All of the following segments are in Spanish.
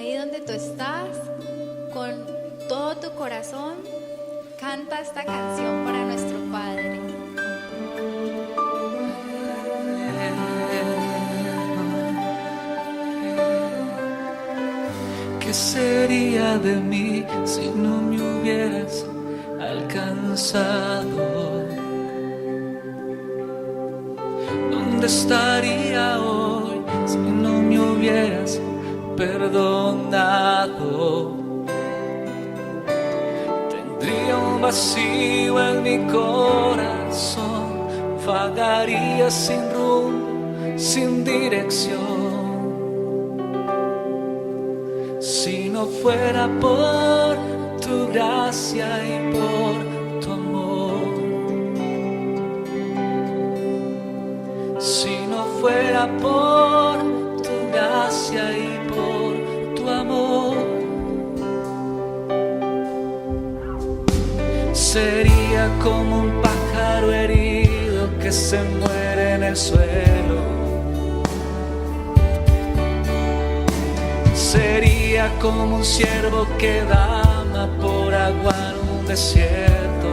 Ahí donde tú estás, con todo tu corazón, canta esta canción para nuestro Padre. ¿Qué sería de mí si no me hubieras alcanzado? ¿Dónde estaría hoy si no me hubieras perdonado? Tendría un vacío en mi corazón, vagaría sin rumbo, sin dirección. Si no fuera por tu gracia y por tu amor, si no fuera por tu gracia y por tu amor, sería como un pájaro herido que se muere en el suelo. Sería como un ciervo que dama por agua en un desierto.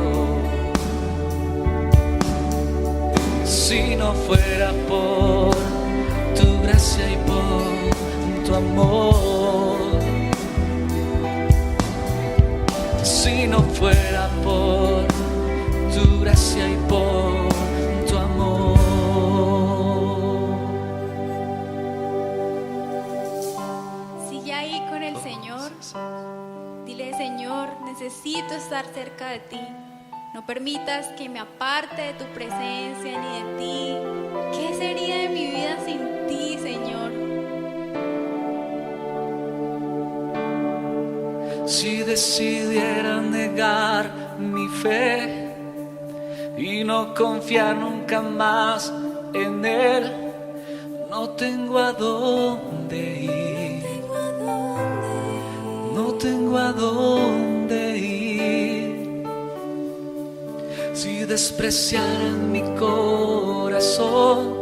Si no fuera por tu gracia y por tu amor, si no fuera por tu gracia y por tu amor. Sigue ahí con el Señor. Dile: Señor, necesito estar cerca de ti. No permitas que me aparte de tu presencia ni de ti. ¿Qué sería de mi vida sin ti, Señor? Si decidiera negar mi fe y no confiar nunca más en Él, no tengo a dónde ir, no tengo a dónde ir. Si despreciara en mi corazón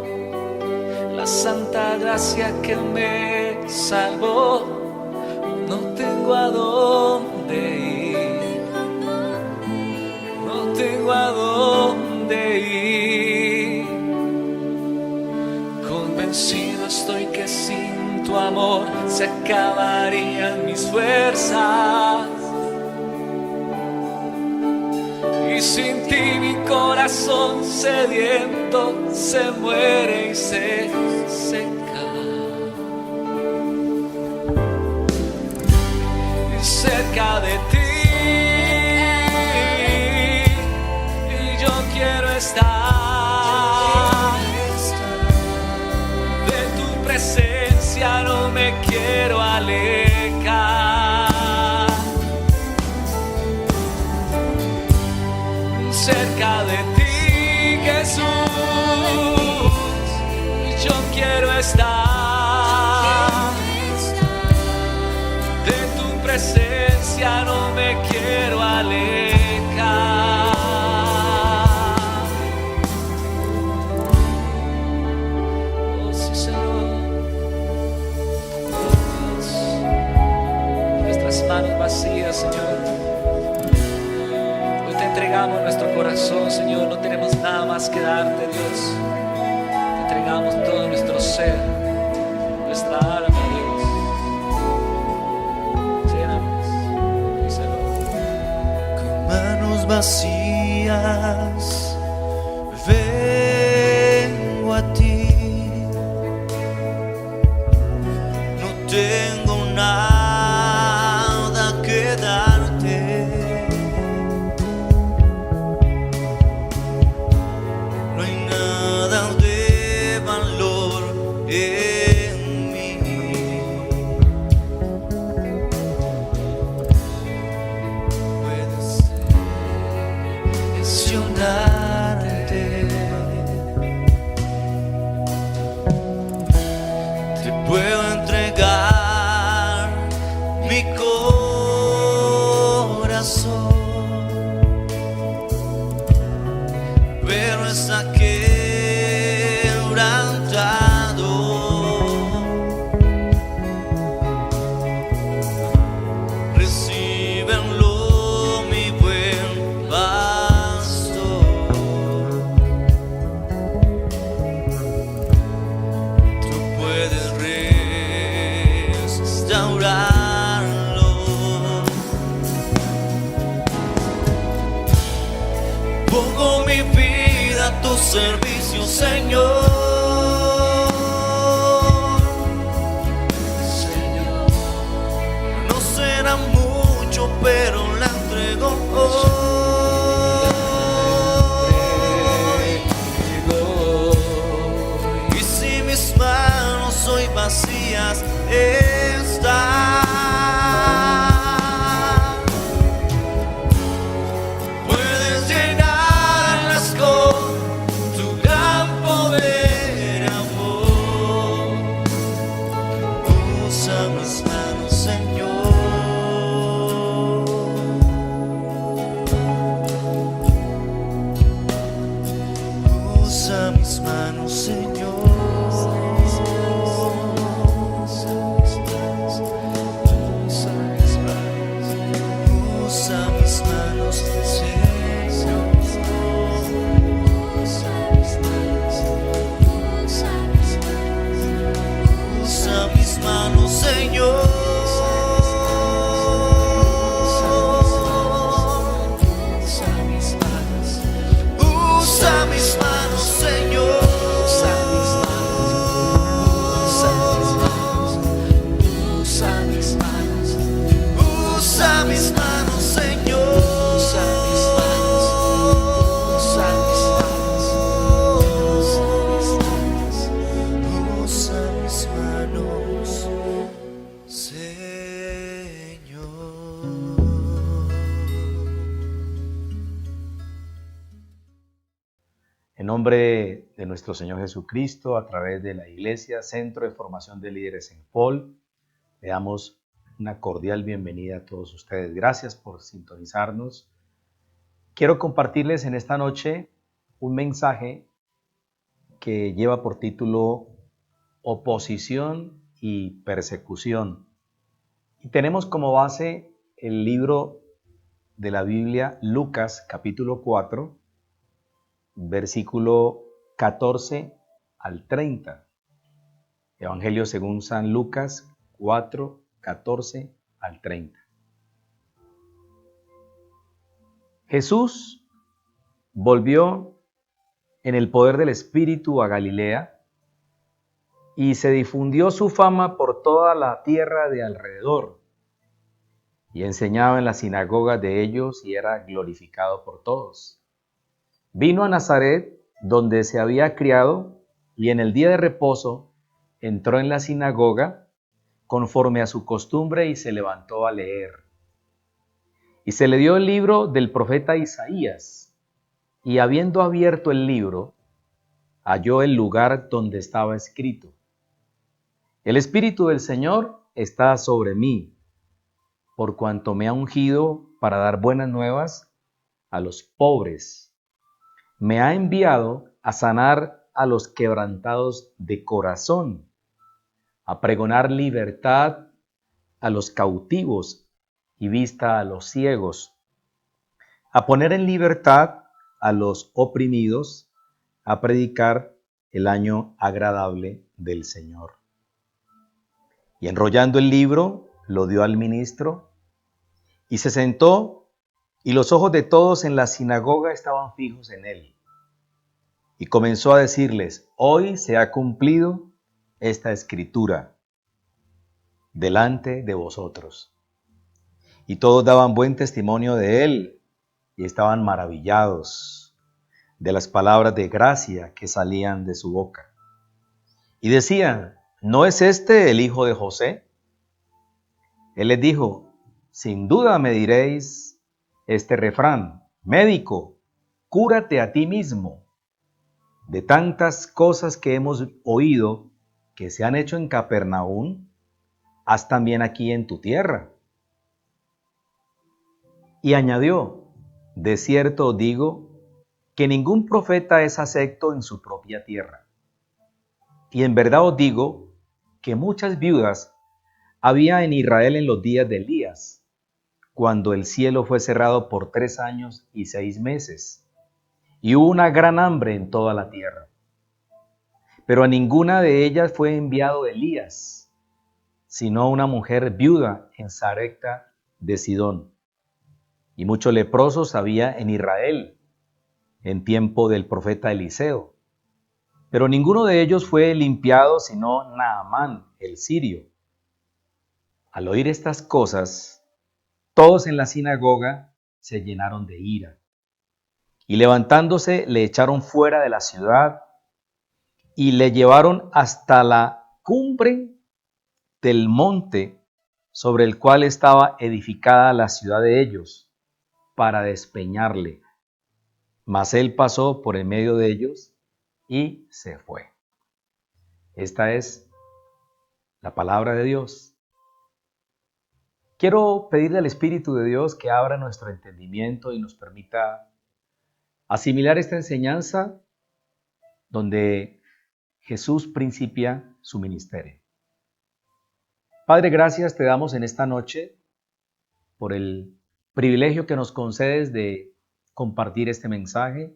la santa gracia que me salvó, no tengo a dónde ir, no tengo a dónde ir. Convencido estoy que sin tu amor se acabarían mis fuerzas, y sin ti mi corazón sediento se muere y se seca. Cerca de ti, y yo quiero estar. De tu presencia no me quiero alejar. Cerca de ti, Jesús, yo quiero estar. Presencia no me quiero alejar. Oh, sí, Señor. Oh, Dios. Nuestras manos vacías, Señor. Hoy te entregamos nuestro corazón, Señor. No tenemos nada más que darte, Dios. Te entregamos todo nuestro ser, nuestra alma, Dios. Vacías, vengo a ti. No tengo nada que darte. No hay nada de valor en mí. Puede ser mencionar Señor. No será mucho, pero la entrego hoy. Y si mis manos hoy vacías están, puedes llenarlas con tu gran poder, amor. Usa mis manos, Señor. Usa mis manos, Señor. Usa mis manos, Señor. Usa mis manos, Señor. Usa mis manos, Señor. Usa mis manos, Señor. Usa mis manos, Señor. En nombre de nuestro Señor Jesucristo, a través de la Iglesia Centro de Formación de Líderes en Paul, le damos una cordial bienvenida a todos ustedes. Gracias por sintonizarnos. Quiero compartirles en esta noche un mensaje que lleva por título Oposición y Persecución. Y tenemos como base el libro de la Biblia, Lucas capítulo 4, versículo 14 al 30. Evangelio según San Lucas 4, 14 al 30. Jesús volvió en el poder del Espíritu a Galilea y se difundió su fama por toda la tierra de alrededor, y enseñaba en las sinagogas de ellos y era glorificado por todos. Vino a Nazaret, donde se había criado, y en el día de reposo entró en la sinagoga conforme a su costumbre y se levantó a leer. Y se le dio el libro del profeta Isaías, y habiendo abierto el libro, halló el lugar donde estaba escrito: El Espíritu del Señor está sobre mí, por cuanto me ha ungido para dar buenas nuevas a los pobres. Me ha enviado a sanar a los quebrantados de corazón, a pregonar libertad a los cautivos y vista a los ciegos, a poner en libertad a los oprimidos, a predicar el año agradable del Señor. Y enrollando el libro, lo dio al ministro, y se sentó, y los ojos de todos en la sinagoga estaban fijos en él. Y comenzó a decirles: Hoy se ha cumplido esta escritura delante de vosotros. Y todos daban buen testimonio de él, y estaban maravillados de las palabras de gracia que salían de su boca. Y decían: ¿no es este el hijo de José? Él les dijo: sin duda me diréis este refrán: médico, cúrate a ti mismo. De tantas cosas que hemos oído que se han hecho en Capernaum, haz también aquí en tu tierra. Y añadió: de cierto os digo que ningún profeta es acepto en su propia tierra. Y en verdad os digo que muchas viudas había en Israel en los días de Elías, cuando el cielo fue cerrado por 3 años y 6 meses, y hubo una gran hambre en toda la tierra. Pero a ninguna de ellas fue enviado Elías, sino una mujer viuda en Sarepta de Sidón. Y muchos leprosos había en Israel en tiempo del profeta Eliseo. Pero ninguno de ellos fue limpiado sino Naamán, el sirio. Al oír estas cosas, todos en la sinagoga se llenaron de ira. Y levantándose, le echaron fuera de la ciudad y le llevaron hasta la cumbre del monte sobre el cual estaba edificada la ciudad de ellos, para despeñarle. Mas él pasó por en medio de ellos y se fue. Esta es la palabra de Dios. Quiero pedirle al Espíritu de Dios que abra nuestro entendimiento y nos permita asimilar esta enseñanza donde Jesús principia su ministerio. Padre, gracias te damos en esta noche por el privilegio que nos concedes de compartir este mensaje.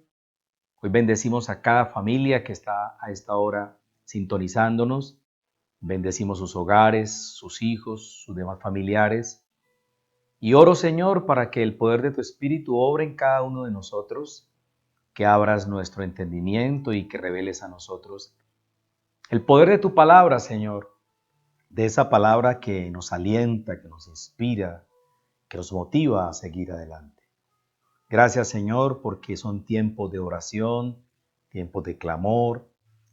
Hoy bendecimos a cada familia que está a esta hora sintonizándonos. Bendecimos sus hogares, sus hijos, sus demás familiares. Y oro, Señor, para que el poder de tu Espíritu obre en cada uno de nosotros, que abras nuestro entendimiento y que reveles a nosotros el poder de tu palabra, Señor, de esa palabra que nos alienta, que nos inspira, que nos motiva a seguir adelante. Gracias, Señor, porque son tiempos de oración, tiempos de clamor,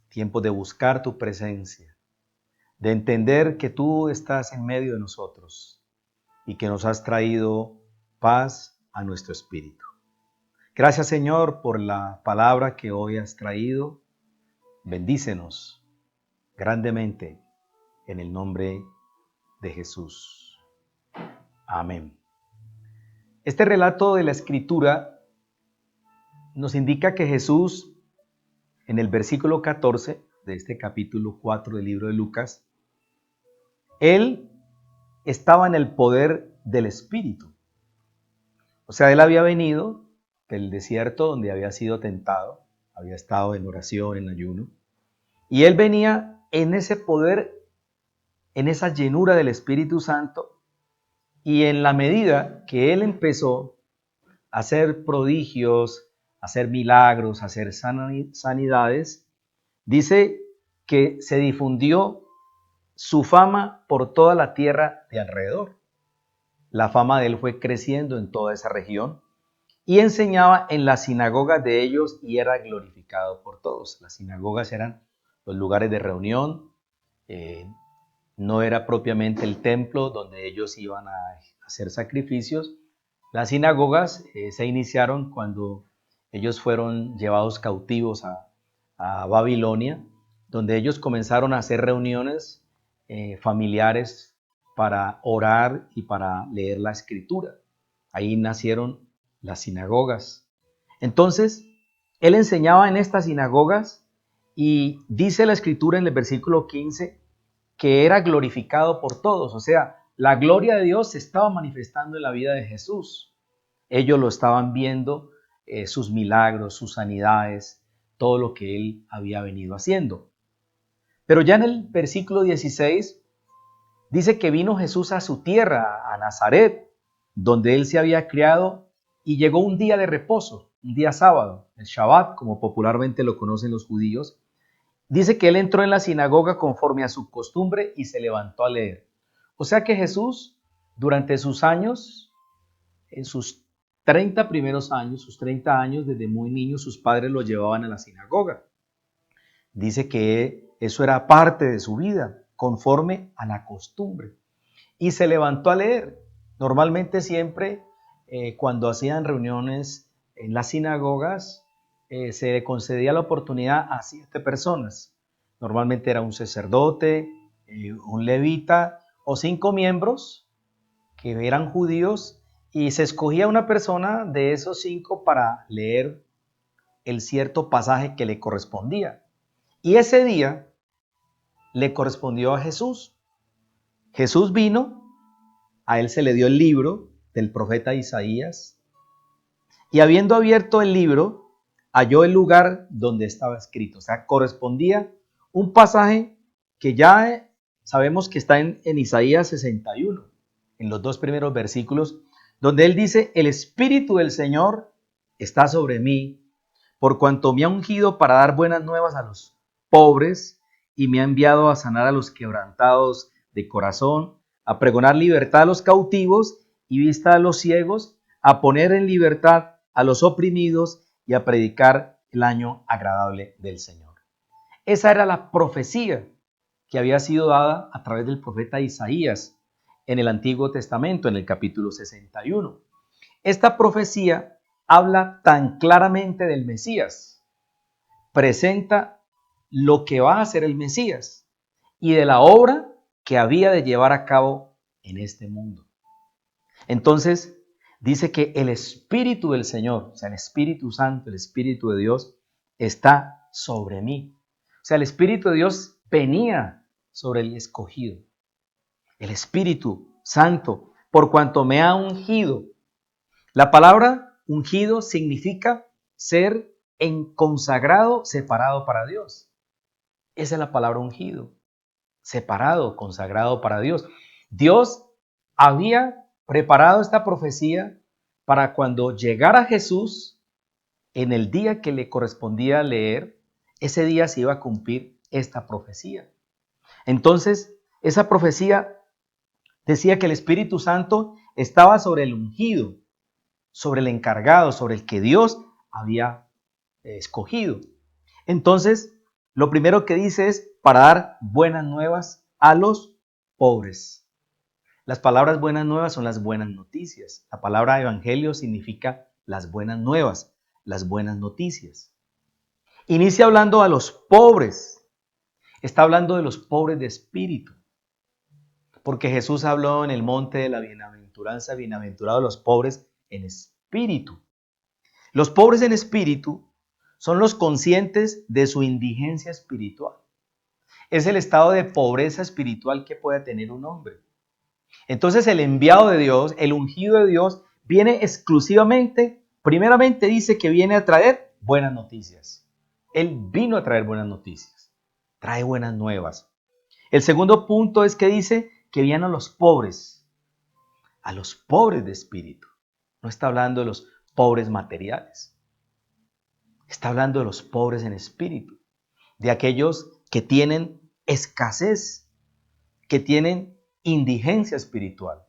tiempos de buscar tu presencia, de entender que tú estás en medio de nosotros y que nos has traído paz a nuestro espíritu. Gracias, Señor, por la palabra que hoy has traído. Bendícenos grandemente en el nombre de Jesús. Amén. Este relato de la Escritura nos indica que Jesús, en el versículo 14 de este capítulo 4 del libro de Lucas, Él estaba en el poder del Espíritu. O sea, Él había venido del desierto donde había sido tentado, había estado en oración, en ayuno, y Él venía en ese poder, en esa llenura del Espíritu Santo, y en la medida que Él empezó a hacer prodigios, a hacer milagros, a hacer sanidades, dice que se difundió su fama por toda la tierra de alrededor. La fama de Él fue creciendo en toda esa región y enseñaba en las sinagogas de ellos y era glorificado por todos. Las sinagogas eran los lugares de reunión, no era propiamente el templo donde ellos iban a hacer sacrificios. Las sinagogas se iniciaron cuando ellos fueron llevados cautivos a Babilonia, donde ellos comenzaron a hacer reuniones familiares para orar y para leer la Escritura. Ahí nacieron las sinagogas. Entonces, Él enseñaba en estas sinagogas y dice la Escritura en el versículo 15 que era glorificado por todos, o sea, la gloria de Dios se estaba manifestando en la vida de Jesús. Ellos lo estaban viendo, sus milagros, sus sanidades, todo lo que Él había venido haciendo. Pero ya en el versículo 16 dice que vino Jesús a su tierra, a Nazaret, donde Él se había criado, y llegó un día de reposo, un día sábado, el Shabbat, como popularmente lo conocen los judíos. Dice que Él entró en la sinagoga conforme a su costumbre y se levantó a leer. O sea que Jesús, durante sus años, en sus 30 primeros años, sus 30 años, desde muy niño, sus padres lo llevaban a la sinagoga. Dice que eso era parte de su vida, conforme a la costumbre. Y se levantó a leer. Normalmente siempre, cuando hacían reuniones en las sinagogas, se le concedía la oportunidad a 7 personas. Normalmente era un sacerdote, un levita o 5 miembros que eran judíos, y se escogía una persona de esos 5 para leer el cierto pasaje que le correspondía. Y ese día le correspondió a Jesús. Jesús vino, a Él se le dio el libro del profeta Isaías, y habiendo abierto el libro, halló el lugar donde estaba escrito. O sea, correspondía un pasaje que ya sabemos que está en Isaías 61, en los 2 primeros versículos, donde Él dice: el Espíritu del Señor está sobre mí, por cuanto me ha ungido para dar buenas nuevas a los pobres y me ha enviado a sanar a los quebrantados de corazón, a pregonar libertad a los cautivos y vista a los ciegos, a poner en libertad a los oprimidos y a predicar el año agradable del Señor. Esa era la profecía que había sido dada a través del profeta Isaías en el Antiguo Testamento, en el capítulo 61. Esta profecía habla tan claramente del Mesías, presenta lo que va a hacer el Mesías y de la obra que había de llevar a cabo en este mundo. Entonces, dice que el Espíritu del Señor, o sea, el Espíritu Santo, el Espíritu de Dios, está sobre mí. O sea, el Espíritu de Dios venía sobre el escogido. El Espíritu Santo, por cuanto me ha ungido. La palabra ungido significa ser consagrado, separado para Dios. Esa es la palabra ungido. Separado, consagrado para Dios. Dios había preparado esta profecía para cuando llegara Jesús, en el día que le correspondía leer, ese día se iba a cumplir esta profecía. Entonces, esa profecía decía que el Espíritu Santo estaba sobre el ungido, sobre el encargado, sobre el que Dios había escogido. Entonces, lo primero que dice es para dar buenas nuevas a los pobres. Las palabras buenas nuevas son las buenas noticias. La palabra evangelio significa las buenas nuevas, las buenas noticias. Inicia hablando a los pobres. Está hablando de los pobres de espíritu. Porque Jesús habló en el monte de la bienaventuranza, bienaventurados los pobres en espíritu. Los pobres en espíritu son los conscientes de su indigencia espiritual. Es el estado de pobreza espiritual que puede tener un hombre. Entonces el enviado de Dios, el ungido de Dios, viene exclusivamente, primeramente dice que viene a traer buenas noticias. Él vino a traer buenas noticias, trae buenas nuevas. El segundo punto es que dice que vienen a los pobres de espíritu. No está hablando de los pobres materiales. Está hablando de los pobres en espíritu, de aquellos que tienen escasez, que tienen indigencia espiritual.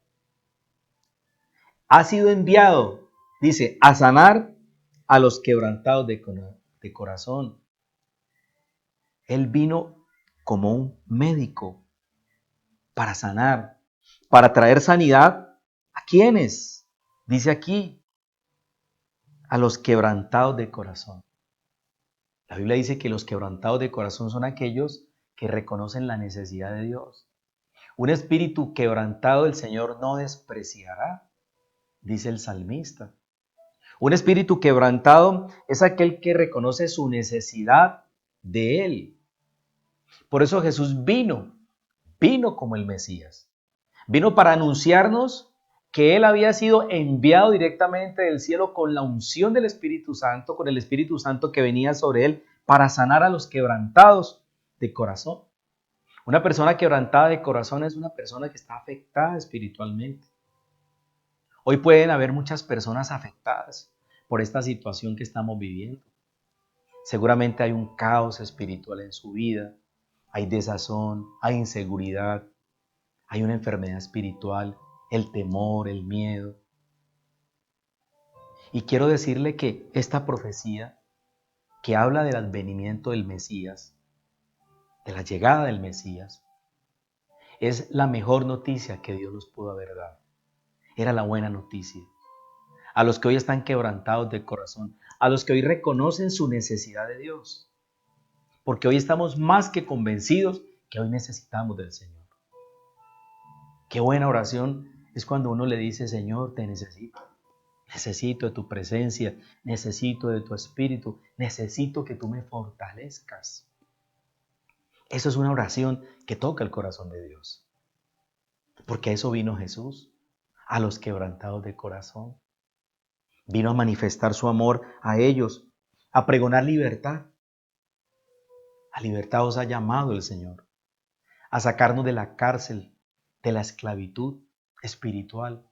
Ha sido enviado, dice, a sanar a los quebrantados de corazón. Él vino como un médico para sanar, para traer sanidad. ¿A quiénes? Dice aquí, a los quebrantados de corazón. La Biblia dice que los quebrantados de corazón son aquellos que reconocen la necesidad de Dios. Un espíritu quebrantado el Señor no despreciará, dice el salmista. Un espíritu quebrantado es aquel que reconoce su necesidad de Él. Por eso Jesús vino como el Mesías. Vino para anunciarnos que Él había sido enviado directamente del cielo con la unción del Espíritu Santo, con el Espíritu Santo que venía sobre Él para sanar a los quebrantados de corazón. Una persona quebrantada de corazón es una persona que está afectada espiritualmente. Hoy pueden haber muchas personas afectadas por esta situación que estamos viviendo. Seguramente hay un caos espiritual en su vida, hay desazón, hay inseguridad, hay una enfermedad espiritual, el temor, el miedo. Y quiero decirle que esta profecía que habla del advenimiento del Mesías, de la llegada del Mesías, es la mejor noticia que Dios nos pudo haber dado. Era la buena noticia. A los que hoy están quebrantados de corazón, a los que hoy reconocen su necesidad de Dios. Porque hoy estamos más que convencidos que hoy necesitamos del Señor. Qué buena oración es cuando uno le dice, Señor, te necesito. Necesito de tu presencia, necesito de tu espíritu, necesito que tú me fortalezcas. Eso es una oración que toca el corazón de Dios. Porque a eso vino Jesús, a los quebrantados de corazón. Vino a manifestar su amor a ellos, a pregonar libertad. A libertad os ha llamado el Señor, a sacarnos de la cárcel, de la esclavitud espiritual.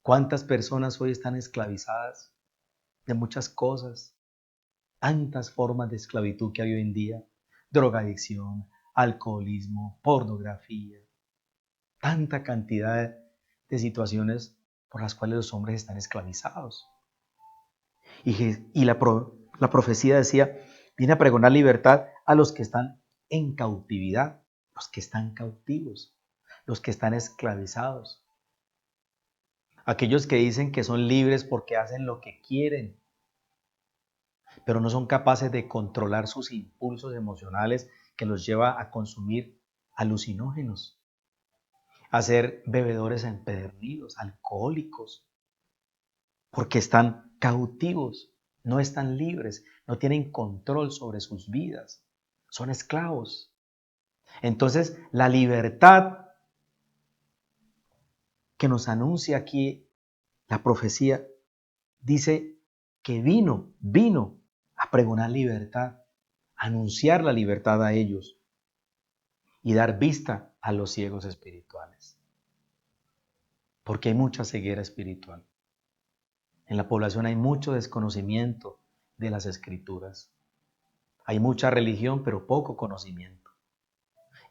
¿Cuántas personas hoy están esclavizadas de muchas cosas? Tantas formas de esclavitud que hay hoy en día, drogadicción, alcoholismo, pornografía, tanta cantidad de situaciones por las cuales los hombres están esclavizados. Y la profecía decía, viene a pregonar libertad a los que están en cautividad, los que están cautivos, los que están esclavizados. Aquellos que dicen que son libres porque hacen lo que quieren, pero no son capaces de controlar sus impulsos emocionales que los lleva a consumir alucinógenos, a ser bebedores empedernidos, alcohólicos, porque están cautivos, no están libres, no tienen control sobre sus vidas, son esclavos. Entonces, la libertad que nos anuncia aquí la profecía dice que vino a pregonar libertad, a anunciar la libertad a ellos y dar vista a los ciegos espirituales. Porque hay mucha ceguera espiritual. En la población hay mucho desconocimiento de las Escrituras. Hay mucha religión, pero poco conocimiento.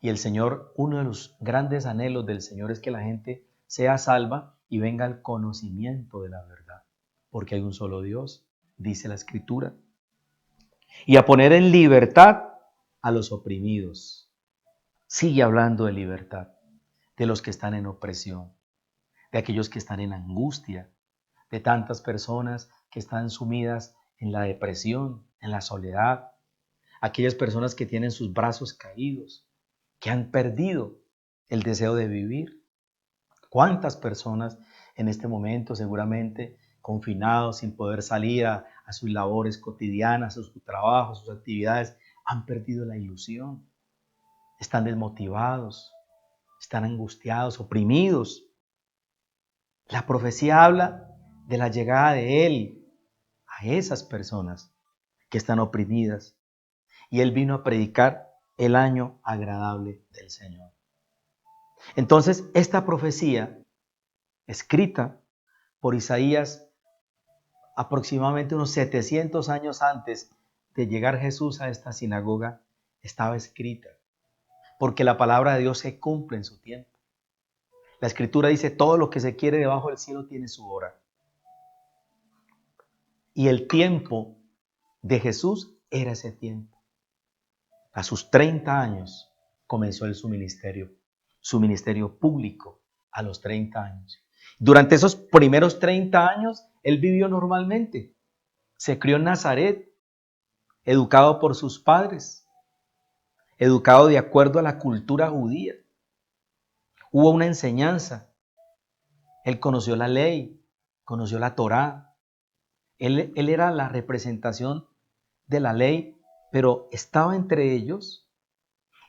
Y el Señor, uno de los grandes anhelos del Señor es que la gente sea salva y venga al conocimiento de la verdad. Porque hay un solo Dios, dice la Escritura. Y a poner en libertad a los oprimidos. Sigue hablando de libertad, de los que están en opresión, de aquellos que están en angustia, de tantas personas que están sumidas en la depresión, en la soledad, aquellas personas que tienen sus brazos caídos, que han perdido el deseo de vivir. ¿Cuántas personas en este momento seguramente confinados, sin poder salir a sus labores cotidianas, a su trabajo, a sus actividades, han perdido la ilusión? Están desmotivados, están angustiados, oprimidos. La profecía habla de la llegada de Él a esas personas que están oprimidas. Y Él vino a predicar el año agradable del Señor. Entonces, esta profecía, escrita por Isaías aproximadamente unos 700 años antes de llegar Jesús a esta sinagoga, estaba escrita. Porque la palabra de Dios se cumple en su tiempo. La Escritura dice, todo lo que se quiere debajo del cielo tiene su hora. Y el tiempo de Jesús era ese tiempo. A sus 30 años comenzó su ministerio público a los 30 años. Durante esos primeros 30 años, Él vivió normalmente. Se crió en Nazaret, educado por sus padres, educado de acuerdo a la cultura judía. Hubo una enseñanza. Él conoció la ley, conoció la Torá. Él era la representación de la ley, pero estaba entre ellos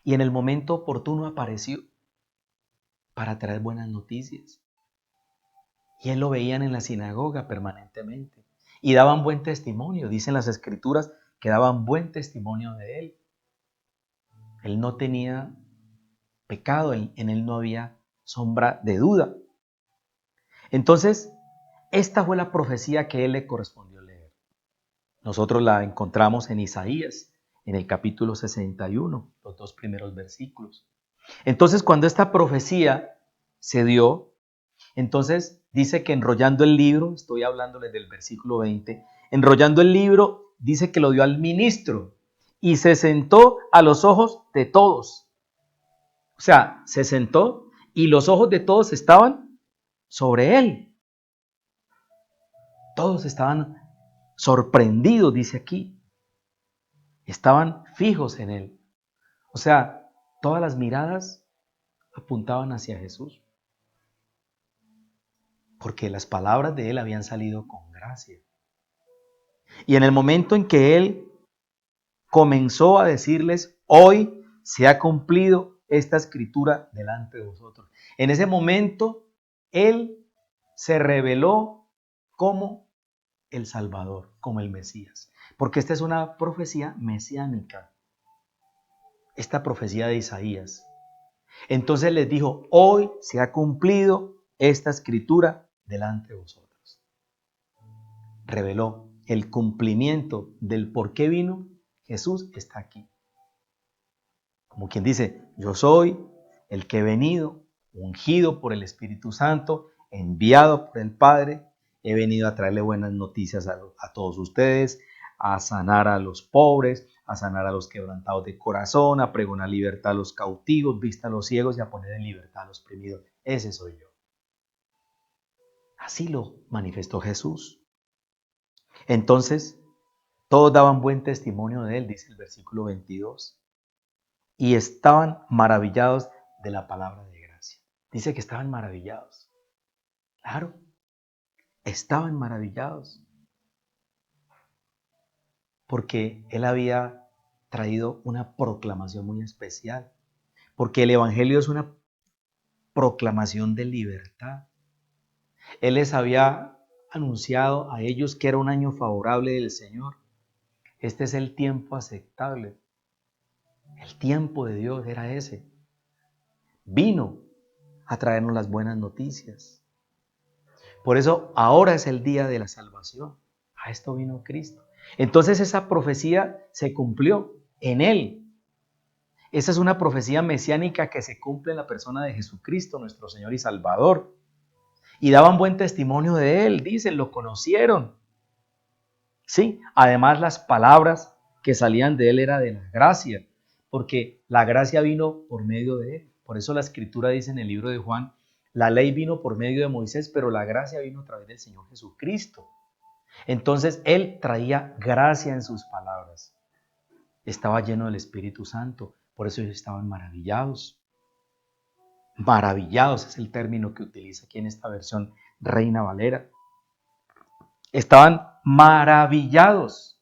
y en el momento oportuno apareció para traer buenas noticias. Y él lo veían en la sinagoga permanentemente y daban buen testimonio. Dicen las Escrituras que daban buen testimonio de él. Él no tenía pecado, en él no había sombra de duda. Entonces, esta fue la profecía que él le correspondió leer. Nosotros la encontramos en Isaías, en el capítulo 61, los 2 primeros versículos. Entonces, cuando esta profecía se dio, entonces dice que enrollando el libro, estoy hablándoles del versículo 20, enrollando el libro, dice que lo dio al ministro y se sentó a los ojos de todos. O sea, se sentó y los ojos de todos estaban sobre él. Todos estaban sorprendidos, dice aquí. Estaban fijos en él. O sea, todas las miradas apuntaban hacia Jesús. Porque las palabras de él habían salido con gracia. Y en el momento en que él comenzó a decirles, hoy se ha cumplido esta escritura delante de vosotros. En ese momento, él se reveló como el Salvador, como el Mesías. Porque esta es una profecía mesiánica. Esta profecía de Isaías. Entonces les dijo, hoy se ha cumplido esta escritura delante de vosotros. Reveló el cumplimiento del por qué vino Jesús está aquí. Como quien dice, yo soy el que he venido, ungido por el Espíritu Santo, enviado por el Padre. He venido a traerle buenas noticias a todos ustedes, a sanar a los pobres, a sanar a los quebrantados de corazón, a pregonar libertad a los cautivos, vista a los ciegos y a poner en libertad a los oprimidos. Ese soy yo. Así lo manifestó Jesús. Entonces, todos daban buen testimonio de él, dice el versículo 22. Y estaban maravillados de la palabra de gracia. Dice que estaban maravillados. Claro, estaban maravillados. Porque él había traído una proclamación muy especial. Porque el evangelio es una proclamación de libertad. Él les había anunciado a ellos que era un año favorable del Señor. Este es el tiempo aceptable. El tiempo de Dios era ese. Vino a traernos las buenas noticias. Por eso ahora es el día de la salvación. A esto vino Cristo. Entonces esa profecía se cumplió en Él. Esa es una profecía mesiánica que se cumple en la persona de Jesucristo, nuestro Señor y Salvador. Y daban buen testimonio de Él, dicen, lo conocieron. Sí, además las palabras que salían de Él era de la gracia, porque la gracia vino por medio de Él. Por eso la Escritura dice en el libro de Juan, la ley vino por medio de Moisés, pero la gracia vino a través del Señor Jesucristo. Entonces Él traía gracia en sus palabras. Estaba lleno del Espíritu Santo, por eso ellos estaban maravillados. Maravillados es el término que utiliza aquí en esta versión Reina Valera. Estaban maravillados.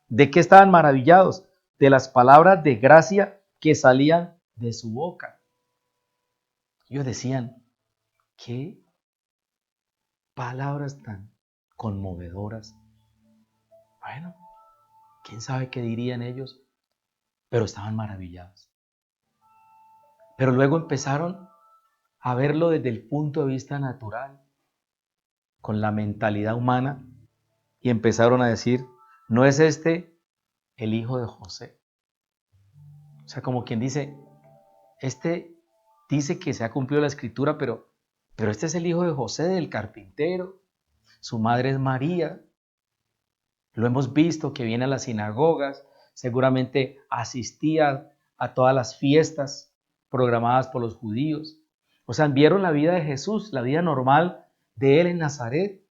¿De qué estaban maravillados? De las palabras de gracia que salían de su boca. Ellos decían, ¿qué palabras tan conmovedoras? Bueno, quién sabe qué dirían ellos, pero estaban maravillados. Pero luego empezaron a verlo desde el punto de vista natural, con la mentalidad humana, y empezaron a decir, ¿no es este el hijo de José? O sea, como quien dice, este dice que se ha cumplido la escritura, pero este es el hijo de José, del carpintero, su madre es María, lo hemos visto que viene a las sinagogas, seguramente asistía a todas las fiestas programadas por los judíos. O sea, vieron la vida de Jesús, la vida normal de Él en Nazaret.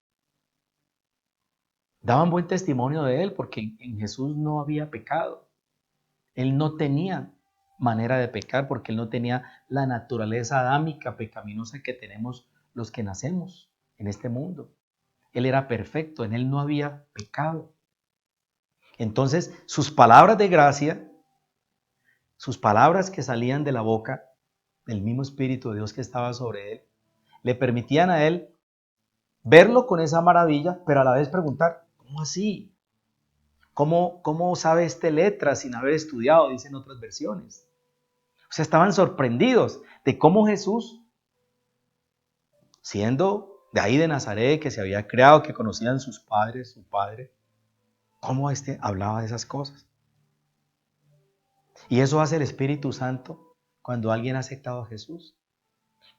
Daban buen testimonio de Él porque en Jesús no había pecado. Él no tenía manera de pecar porque Él no tenía la naturaleza adámica, pecaminosa que tenemos los que nacemos en este mundo. Él era perfecto, en Él no había pecado. Entonces, sus palabras de gracia, sus palabras que salían de la boca del mismo Espíritu de Dios que estaba sobre Él, le permitían a Él verlo con esa maravilla, pero a la vez preguntar, ¿cómo así? ¿Cómo sabe este letra sin haber estudiado? Dicen otras versiones. O sea, estaban sorprendidos de cómo Jesús, siendo de ahí de Nazaret, que se había creado, que conocían sus padres, su padre, cómo hablaba de esas cosas. Y eso hace el Espíritu Santo cuando alguien ha aceptado a Jesús.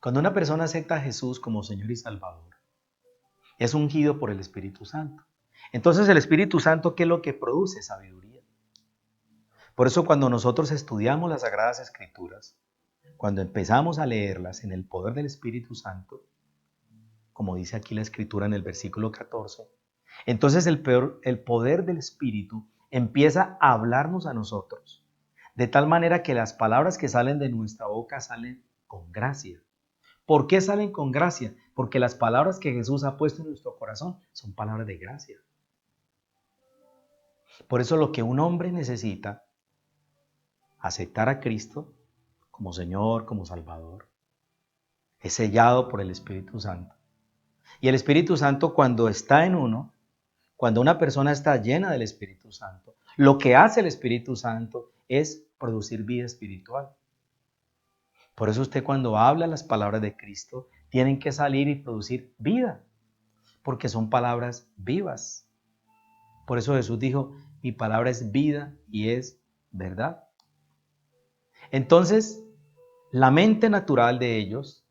Cuando una persona acepta a Jesús como Señor y Salvador, es ungido por el Espíritu Santo. Entonces el Espíritu Santo, ¿qué es lo que produce? Sabiduría. Por eso cuando nosotros estudiamos las Sagradas Escrituras, cuando empezamos a leerlas en el poder del Espíritu Santo, como dice aquí la Escritura en el versículo 14, entonces el poder del Espíritu empieza a hablarnos a nosotros, de tal manera que las palabras que salen de nuestra boca salen con gracia. ¿Por qué salen con gracia? Porque las palabras que Jesús ha puesto en nuestro corazón son palabras de gracia. Por eso lo que un hombre necesita, aceptar a Cristo como Señor, como Salvador, es sellado por el Espíritu Santo. Y el Espíritu Santo, cuando está en uno, cuando una persona está llena del Espíritu Santo, lo que hace el Espíritu Santo es producir vida espiritual. Por eso usted cuando habla las palabras de Cristo, tienen que salir y producir vida, porque son palabras vivas. Por eso Jesús dijo, mi palabra es vida y es verdad. Entonces, la mente natural de ellos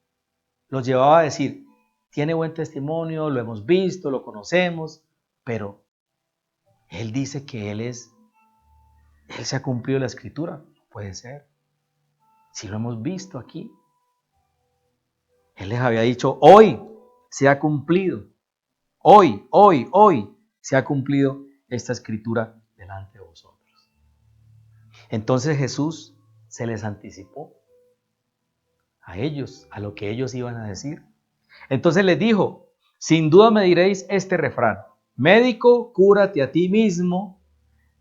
los llevaba a decir, tiene buen testimonio, lo hemos visto, lo conocemos, pero Él dice que Él se ha cumplido la escritura. No puede ser. Si lo hemos visto aquí. Él les había dicho, hoy se ha cumplido. Hoy se ha cumplido esta escritura delante de vosotros. Entonces Jesús se les anticipó a ellos, a lo que ellos iban a decir. Entonces les dijo, sin duda me diréis este refrán, médico, cúrate a ti mismo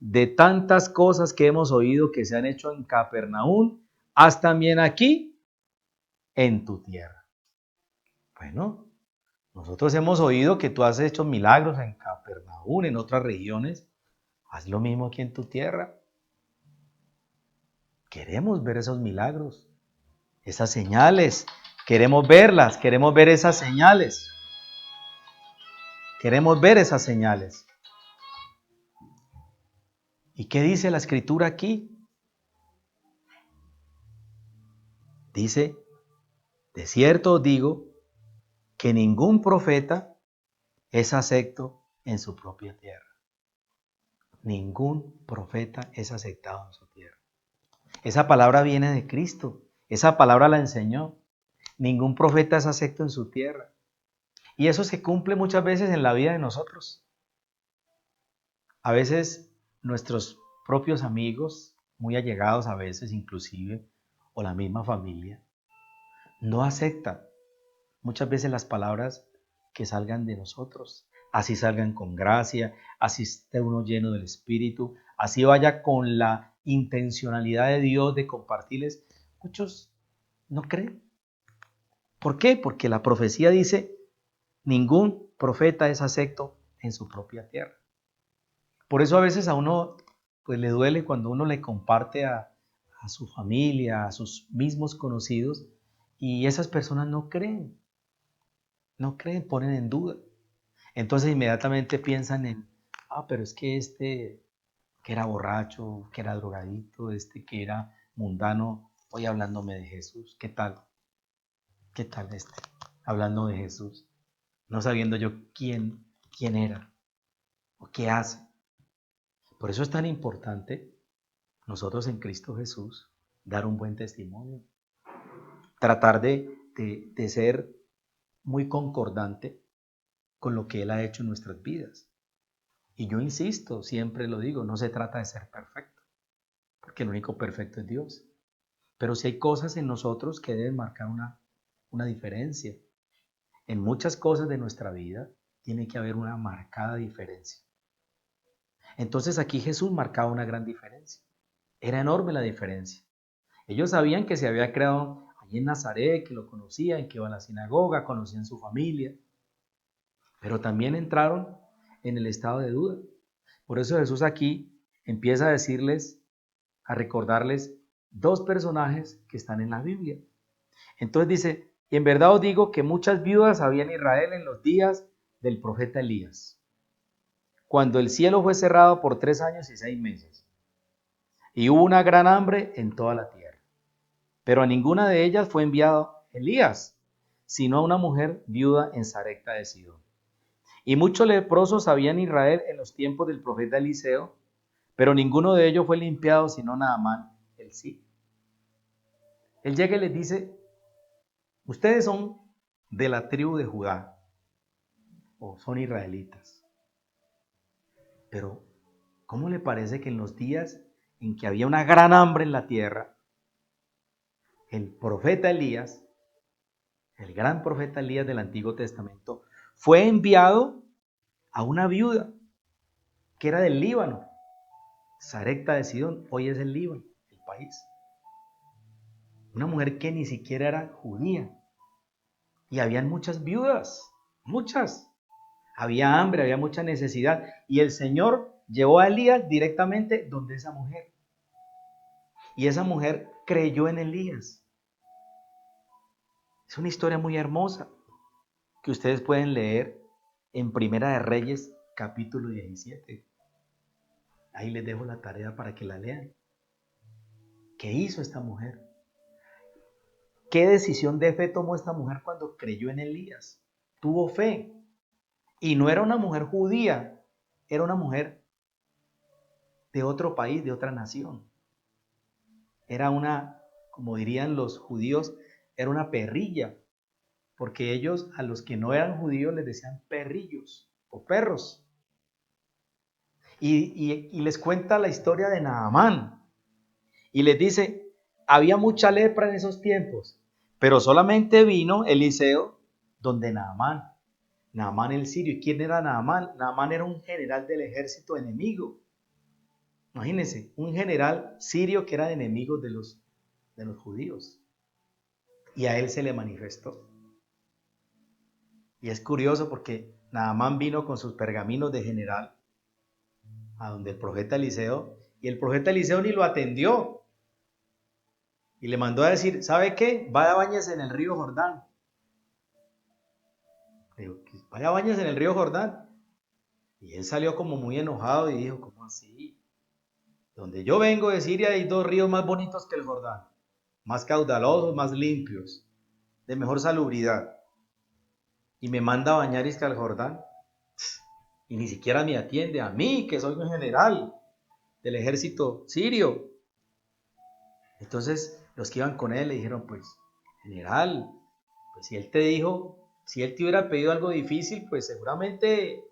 de tantas cosas que hemos oído que se han hecho en Capernaum, haz también aquí en tu tierra. Bueno, nosotros hemos oído que tú has hecho milagros en Capernaum, en otras regiones, haz lo mismo aquí en tu tierra. Queremos ver esos milagros, esas señales, queremos verlas, queremos ver esas señales. Queremos ver esas señales. ¿Y qué dice la escritura aquí? Dice, de cierto os digo que ningún profeta es acepto en su propia tierra. Ningún profeta es aceptado en su tierra. Esa palabra viene de Cristo. Esa palabra la enseñó. Ningún profeta es acepto en su tierra. Y eso se cumple muchas veces en la vida de nosotros. A veces nuestros propios amigos, muy allegados a veces inclusive, o la misma familia, no aceptan muchas veces las palabras que salgan de nosotros. Así salgan con gracia, así esté uno lleno del Espíritu, así vaya con la intencionalidad de Dios de compartirles. Muchos no creen. ¿Por qué? Porque la profecía dice, ningún profeta es acepto en su propia tierra. Por eso a veces a uno pues le duele cuando uno le comparte a su familia, a sus mismos conocidos, y esas personas no creen, ponen en duda. Entonces inmediatamente piensan en, pero es que este que era borracho, que era drogadito, que era mundano, hoy hablándome de Jesús, ¿qué tal? ¿Qué tal hablando de Jesús? No sabiendo yo quién era o qué hace. Por eso es tan importante nosotros en Cristo Jesús dar un buen testimonio. Tratar de ser muy concordante con lo que Él ha hecho en nuestras vidas. Y yo insisto, siempre lo digo, no se trata de ser perfecto, porque el único perfecto es Dios. Pero sí hay cosas en nosotros que deben marcar una diferencia. En muchas cosas de nuestra vida tiene que haber una marcada diferencia. Entonces aquí Jesús marcaba una gran diferencia. Era enorme la diferencia. Ellos sabían que se había creado allí en Nazaret, que lo conocían, que iba a la sinagoga, conocían su familia. Pero también entraron en el estado de duda. Por eso Jesús aquí empieza a decirles, a recordarles dos personajes que están en la Biblia. Entonces dice, y en verdad os digo que muchas viudas había en Israel en los días del profeta Elías, cuando el cielo fue cerrado por 3 años y 6 meses, y hubo una gran hambre en toda la tierra. Pero a ninguna de ellas fue enviado Elías, sino a una mujer viuda en Sarepta de Sidón. Y muchos leprosos había en Israel en los tiempos del profeta Eliseo, pero ninguno de ellos fue limpiado, sino Naamán el sirio. Él llega y les dice, ustedes son de la tribu de Judá, o son israelitas. Pero, ¿cómo le parece que en los días en que había una gran hambre en la tierra, el profeta Elías, el gran profeta Elías del Antiguo Testamento, fue enviado a una viuda que era del Líbano, Sarepta de Sidón, hoy es el Líbano, el país. Una mujer que ni siquiera era judía. Y habían muchas viudas, muchas. Había hambre, había mucha necesidad. Y el Señor llevó a Elías directamente donde esa mujer. Y esa mujer creyó en Elías. Es una historia muy hermosa que ustedes pueden leer en Primera de Reyes, capítulo 17. Ahí les dejo la tarea para que la lean. ¿Qué hizo esta mujer? ¿Qué decisión de fe tomó esta mujer cuando creyó en Elías? Tuvo fe. Y no era una mujer judía, era una mujer de otro país, de otra nación. Era una, como dirían los judíos, era una perrilla, porque ellos a los que no eran judíos les decían perrillos o perros. Y les cuenta la historia de Naamán. Y les dice, había mucha lepra en esos tiempos, pero solamente vino Eliseo donde Naamán. Naamán el sirio. ¿Y quién era Naamán? Naamán era un general del ejército enemigo. Imagínense, un general sirio que era enemigo de los judíos. Y a él se le manifestó. Y es curioso porque Naamán vino con sus pergaminos de general a donde el profeta Eliseo, y el profeta Eliseo ni lo atendió. Y le mandó a decir, ¿sabe qué? Vaya, báñese en el río Jordán. Le dijo, vaya, báñese en el río Jordán. Y él salió como muy enojado y dijo, ¿cómo así? Donde yo vengo de Siria hay 2 ríos más bonitos que el Jordán, más caudalosos, más limpios, de mejor salubridad. Y me manda a bañar al Jordán. Y ni siquiera me atiende a mí, que soy un general del ejército sirio. Entonces los que iban con él le dijeron, pues, general, pues si él te dijo, si él te hubiera pedido algo difícil, pues seguramente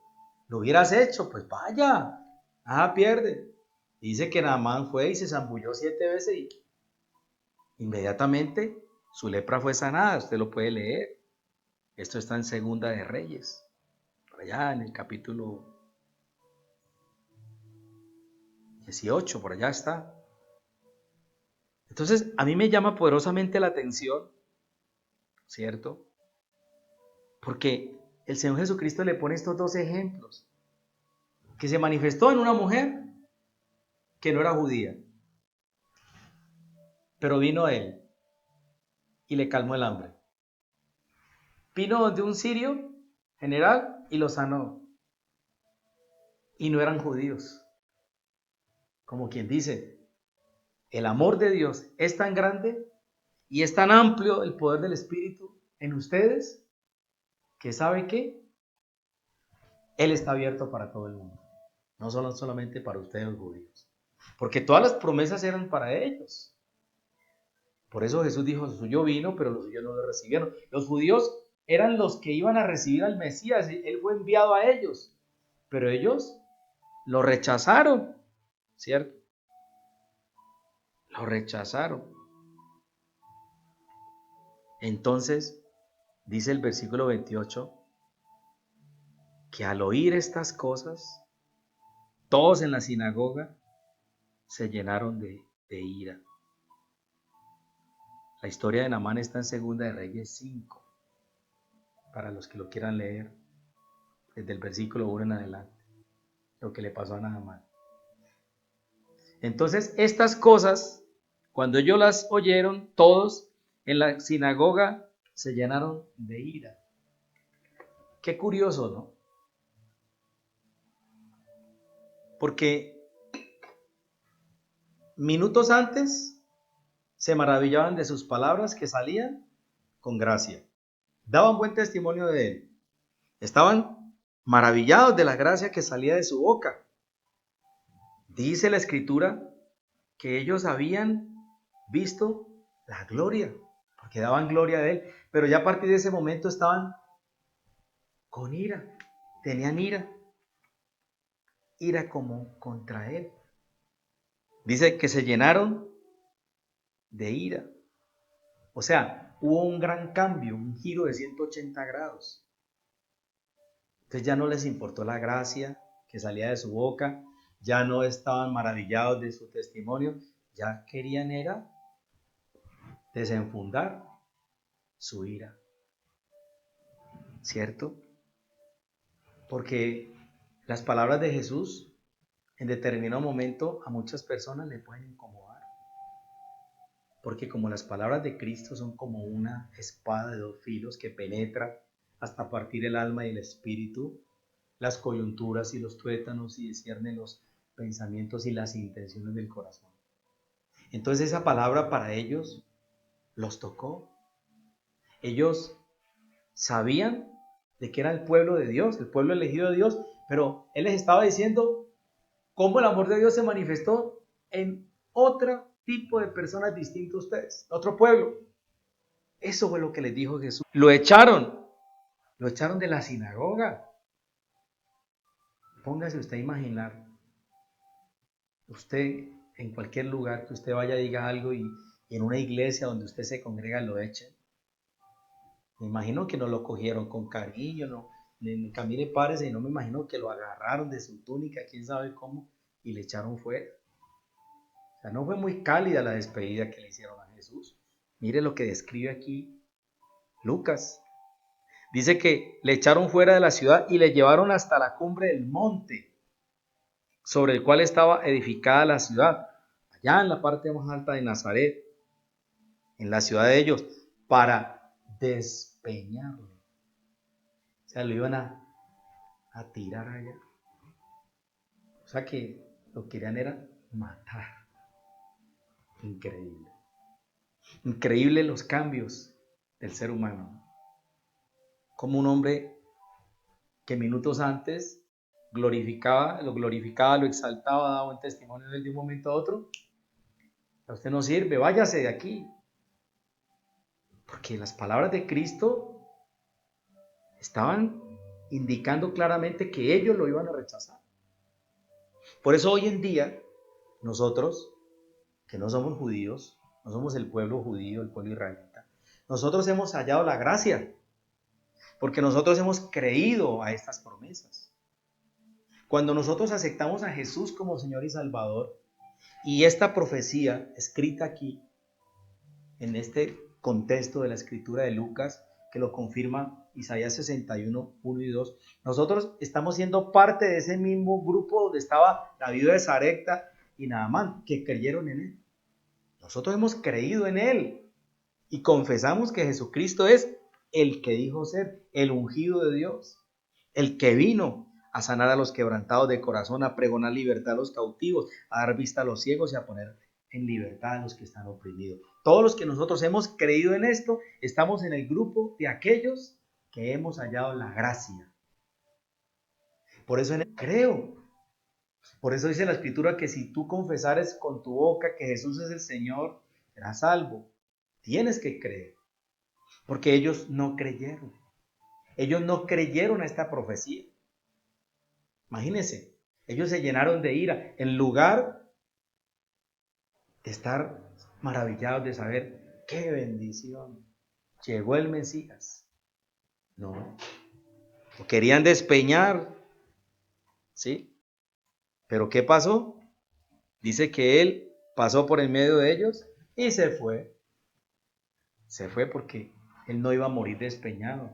lo hubieras hecho, pues vaya, nada pierde. Y dice que Naamán fue y se zambulló 7 veces y inmediatamente su lepra fue sanada. Usted lo puede leer. Esto está en Segunda de Reyes, por allá en el capítulo 18, por allá está. Entonces, a mí me llama poderosamente la atención, ¿cierto? Porque el Señor Jesucristo le pone estos 2 ejemplos, que se manifestó en una mujer que no era judía, pero vino a él y le calmó el hambre. Vino de un sirio general y lo sanó. Y no eran judíos. Como quien dice, el amor de Dios es tan grande y es tan amplio el poder del Espíritu en ustedes, que ¿sabe qué? Él está abierto para todo el mundo. No solamente para ustedes los judíos. Porque todas las promesas eran para ellos. Por eso Jesús dijo, lo suyo vino, pero los suyos no lo recibieron. Los judíos eran los que iban a recibir al Mesías. Él fue enviado a ellos. Pero ellos lo rechazaron, ¿cierto? Lo rechazaron. Entonces, dice el versículo 28, que al oír estas cosas, todos en la sinagoga se llenaron de ira. La historia de Naamán está en Segunda de Reyes 5, para los que lo quieran leer, desde el versículo 1 en adelante, lo que le pasó a Naamán. Entonces, estas cosas, cuando ellos las oyeron, todos en la sinagoga se llenaron de ira. Qué curioso, ¿no? Porque minutos antes se maravillaban de sus palabras que salían con gracia. Daban buen testimonio de él. Estaban maravillados de la gracia que salía de su boca. Dice la Escritura que ellos habían visto la gloria, porque daban gloria a él, pero ya a partir de ese momento estaban con ira, tenían ira como contra él. Dice que se llenaron de ira. O sea, hubo un gran cambio, un giro de 180 grados. Entonces ya no les importó la gracia que salía de su boca, ya no estaban maravillados de su testimonio, ya querían era desenfundar su ira. ¿Cierto? Porque las palabras de Jesús en determinado momento a muchas personas le pueden incomodar. Porque como las palabras de Cristo son como una espada de 2 filos que penetra hasta partir el alma y el espíritu, las coyunturas y los tuétanos y discierne los pensamientos y las intenciones del corazón. Entonces esa palabra para ellos los tocó. Ellos sabían de que era el pueblo de Dios, el pueblo elegido de Dios, pero Él les estaba diciendo cómo el amor de Dios se manifestó en otro tipo de personas distintas a ustedes, otro pueblo. Eso fue lo que les dijo Jesús. Lo echaron de la sinagoga. Póngase usted a imaginar, usted en cualquier lugar que usted vaya diga algo y en una iglesia donde usted se congrega lo echen. Me imagino que no lo cogieron con cariño, no, camine, párese, y no me imagino que lo agarraron de su túnica, quién sabe cómo, y le echaron fuera. O sea, no fue muy cálida la despedida que le hicieron a Jesús. Mire lo que describe aquí Lucas. Dice que le echaron fuera de la ciudad y le llevaron hasta la cumbre del monte sobre el cual estaba edificada la ciudad, allá en la parte más alta de Nazaret, en la ciudad de ellos, para despeñarlo. O sea, lo iban a tirar allá. O sea que lo que querían era matar. Increíble. Increíble los cambios del ser humano. Como un hombre que minutos antes lo glorificaba, lo exaltaba, daba un testimonio de un momento a otro. A usted no sirve, váyase de aquí. Porque las palabras de Cristo estaban indicando claramente que ellos lo iban a rechazar. Por eso hoy en día, nosotros, que no somos judíos, no somos el pueblo judío, el pueblo israelita, nosotros hemos hallado la gracia, porque nosotros hemos creído a estas promesas. Cuando nosotros aceptamos a Jesús como Señor y Salvador, y esta profecía escrita aquí, en este contexto de la escritura de Lucas, que lo confirma Isaías 61, 1 y 2, nosotros estamos siendo parte de ese mismo grupo donde estaba la viuda de Sarepta y Naamán, que creyeron en él. Nosotros hemos creído en él y confesamos que Jesucristo es el que dijo ser, el ungido de Dios, el que vino a sanar a los quebrantados de corazón, a pregonar libertad a los cautivos, a dar vista a los ciegos y a poner en libertad a los que están oprimidos. Todos los que nosotros hemos creído en esto, estamos en el grupo de aquellos que hemos hallado la gracia. Por eso creo. Por eso dice la Escritura que si tú confesares con tu boca que Jesús es el Señor, serás salvo. Tienes que creer. Porque ellos no creyeron. Ellos no creyeron a esta profecía. Imagínense, ellos se llenaron de ira en lugar de estar maravillados de saber qué bendición. Llegó el Mesías. No. Lo querían despeñar. ¿Sí? Pero ¿qué pasó? Dice que él pasó por el medio de ellos y se fue. Se fue porque él no iba a morir despeñado.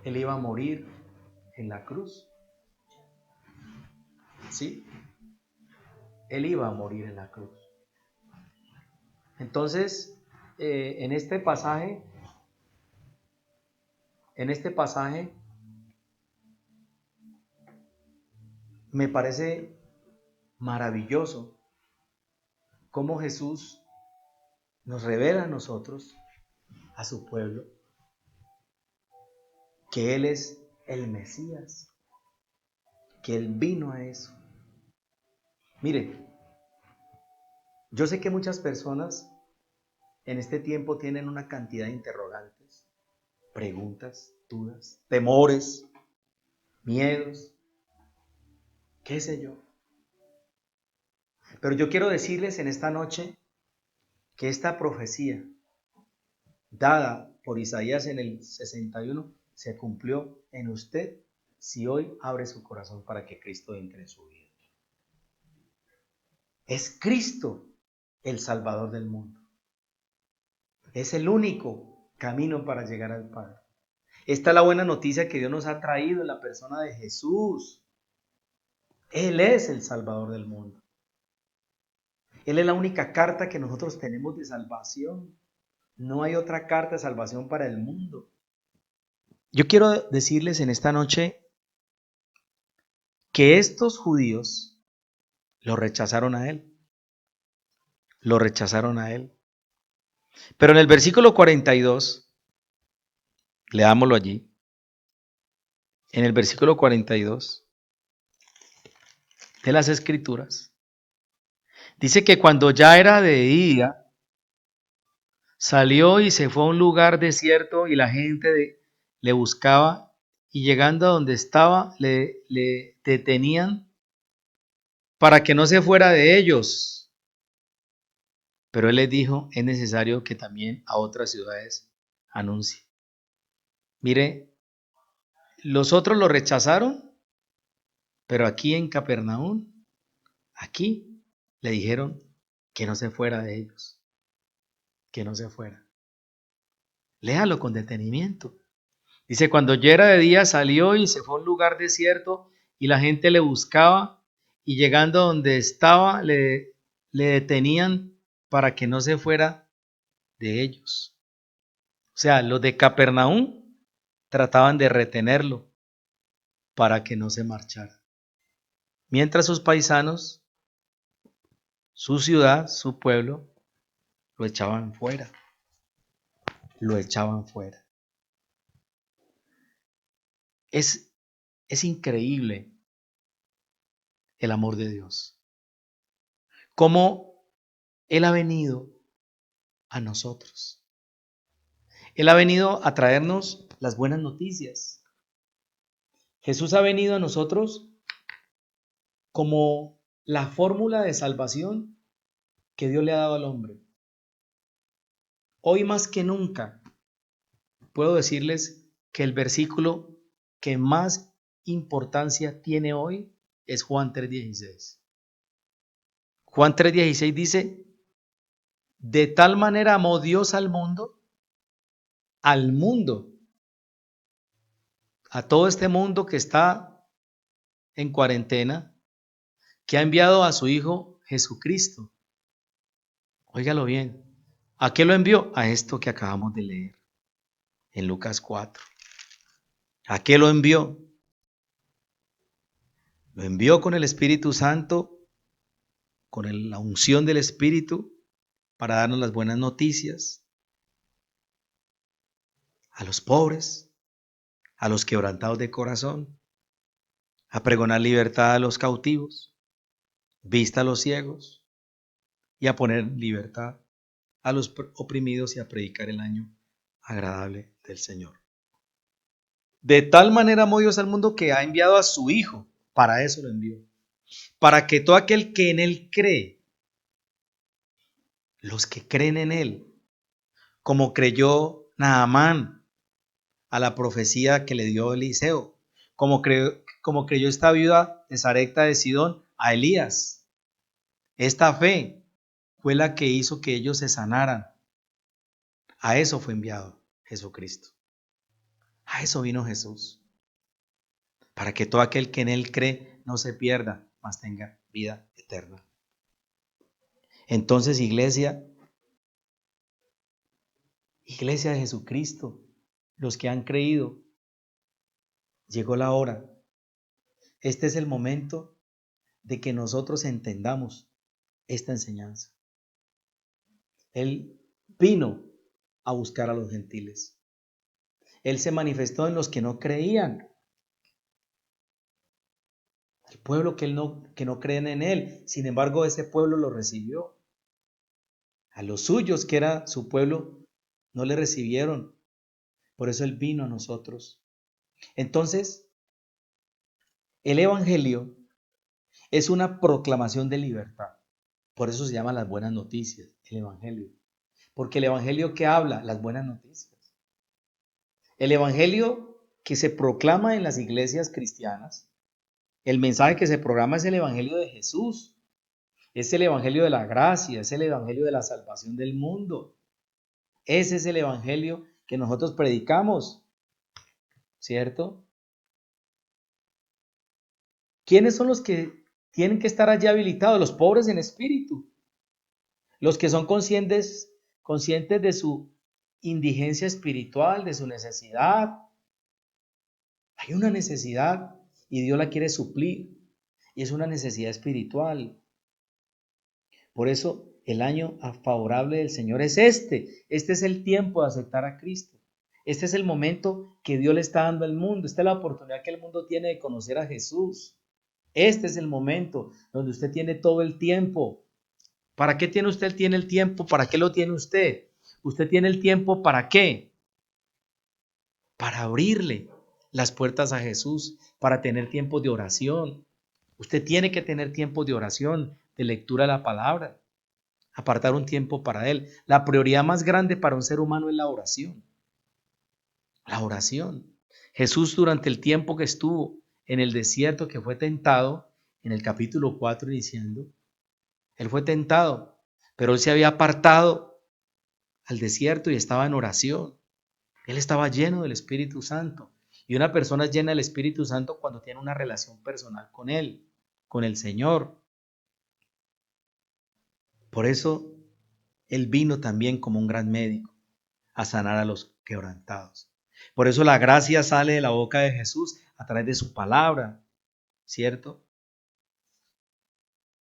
Él iba a morir en la cruz. ¿Sí? Él iba a morir en la cruz. Entonces, en este pasaje, me parece maravilloso cómo Jesús nos revela a nosotros, a su pueblo, que Él es el Mesías, que Él vino a eso. Mire, yo sé que muchas personas en este tiempo tienen una cantidad de interrogantes, preguntas, dudas, temores, miedos, qué sé yo. Pero yo quiero decirles en esta noche que esta profecía dada por Isaías en el 61 se cumplió en usted si hoy abre su corazón para que Cristo entre en su vida. Es Cristo el Salvador del mundo. Es el único camino para llegar al Padre. Esta es la buena noticia que Dios nos ha traído en la persona de Jesús. Él es el Salvador del mundo. Él es la única carta que nosotros tenemos de salvación. No hay otra carta de salvación para el mundo. Yo quiero decirles en esta noche que estos judíos lo rechazaron a él. Lo rechazaron a él. Pero en el versículo 42, leámoslo allí. En el versículo 42 de las Escrituras, dice que cuando ya era de día, salió y se fue a un lugar desierto y la gente le buscaba, y llegando a donde estaba le detenían para que no se fuera de ellos. Pero él les dijo, es necesario que también a otras ciudades anuncie. Mire, los otros lo rechazaron, pero aquí en Capernaum, aquí le dijeron que no se fuera de ellos, que no se fuera. Léalo con detenimiento. Dice, cuando ya era de día salió y se fue a un lugar desierto y la gente le buscaba, y llegando a donde estaba le detenían para que no se fuera de ellos. O sea, los de Capernaum trataban de retenerlo para que no se marchara. Mientras sus paisanos, su ciudad, su pueblo, lo echaban fuera. Lo echaban fuera. Es increíble el amor de Dios. Cómo Él ha venido a nosotros. Él ha venido a traernos las buenas noticias. Jesús ha venido a nosotros como la fórmula de salvación que Dios le ha dado al hombre. Hoy más que nunca, puedo decirles que el versículo que más importancia tiene hoy es Juan 3:16. Juan 3:16 dice, de tal manera amó Dios al mundo, a todo este mundo que está en cuarentena, que ha enviado a su Hijo Jesucristo. Óigalo bien. ¿A qué lo envió? A esto que acabamos de leer en Lucas 4. ¿A qué lo envió? Lo envió con el Espíritu Santo, con la unción del Espíritu, para darnos las buenas noticias a los pobres, a los quebrantados de corazón, a pregonar libertad a los cautivos, vista a los ciegos, y a poner libertad a los oprimidos y a predicar el año agradable del Señor. De tal manera amó Dios al mundo que ha enviado a su Hijo, para eso lo envió, para que todo aquel que en Él cree, los que creen en Él, como creyó Naamán a la profecía que le dio Eliseo, como creyó esta viuda de Sarepta de Sidón a Elías. Esta fe fue la que hizo que ellos se sanaran. A eso fue enviado Jesucristo. A eso vino Jesús. Para que todo aquel que en Él cree no se pierda, mas tenga vida eterna. Entonces, iglesia de Jesucristo, los que han creído, llegó la hora. Este es el momento de que nosotros entendamos esta enseñanza. Él vino a buscar a los gentiles. Él se manifestó en los que no creían. El pueblo que no creen en Él. Sin embargo, ese pueblo lo recibió. A los suyos, que era su pueblo, no le recibieron. Por eso Él vino a nosotros. Entonces, el Evangelio es una proclamación de libertad. Por eso se llama las buenas noticias, el Evangelio. Porque el Evangelio que habla, las buenas noticias. El Evangelio que se proclama en las iglesias cristianas, el mensaje que se proclama es el Evangelio de Jesús. Es el Evangelio de la gracia, es el Evangelio de la salvación del mundo. Ese es el Evangelio que nosotros predicamos, ¿cierto? ¿Quiénes son los que tienen que estar allí habilitados? Los pobres en espíritu, los que son conscientes de su indigencia espiritual, de su necesidad. Hay una necesidad y Dios la quiere suplir. y es una necesidad espiritual. Por eso el año favorable del Señor es este. Este es el tiempo de aceptar a Cristo. Este es el momento que Dios le está dando al mundo. Esta es la oportunidad que el mundo tiene de conocer a Jesús. Este es el momento donde usted tiene todo el tiempo. ¿Para qué tiene usted el tiempo? ¿Para qué lo tiene usted? Usted tiene el tiempo ¿para qué? Para abrirle las puertas a Jesús, para tener tiempo de oración. Usted tiene que tener tiempo de oración, de lectura de la palabra, apartar un tiempo para Él. La prioridad más grande para un ser humano es la oración. La oración. Jesús, durante el tiempo que estuvo en el desierto, que fue tentado, en el capítulo 4 diciendo, Él fue tentado, pero Él se había apartado al desierto y estaba en oración. Él estaba lleno del Espíritu Santo. Y una persona es llena del Espíritu Santo cuando tiene una relación personal con Él, con el Señor. Por eso Él vino también como un gran médico a sanar a los quebrantados. Por eso la gracia sale de la boca de Jesús a través de su palabra, ¿cierto?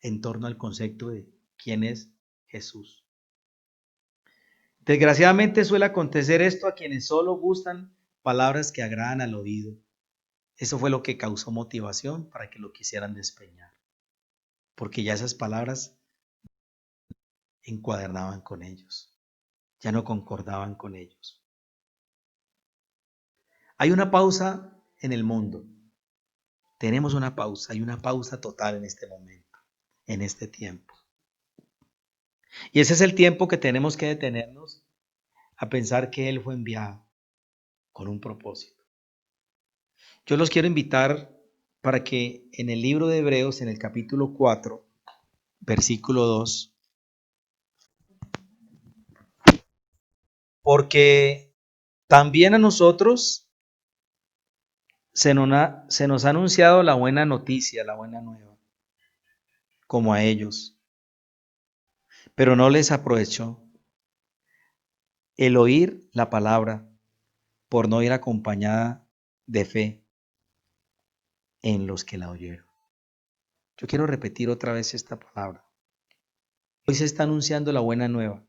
En torno al concepto de quién es Jesús. Desgraciadamente suele acontecer esto a quienes solo gustan palabras que agradan al oído. Eso fue lo que causó motivación para que lo quisieran despeñar, porque ya esas palabras encuadernaban con ellos, ya no concordaban con ellos. Hay una pausa en el mundo. Tenemos una pausa, hay una pausa total en este momento, en este tiempo. Y ese es el tiempo que tenemos que detenernos a pensar que Él fue enviado con un propósito. Yo los quiero invitar para que en el libro de Hebreos, en el capítulo 4, versículo 2, porque también a nosotros se nos ha anunciado la buena noticia, la buena nueva, como a ellos, pero no les aprovechó el oír la palabra por no ir acompañada de fe en los que la oyeron. Yo quiero repetir otra vez esta palabra. Hoy se está anunciando la buena nueva,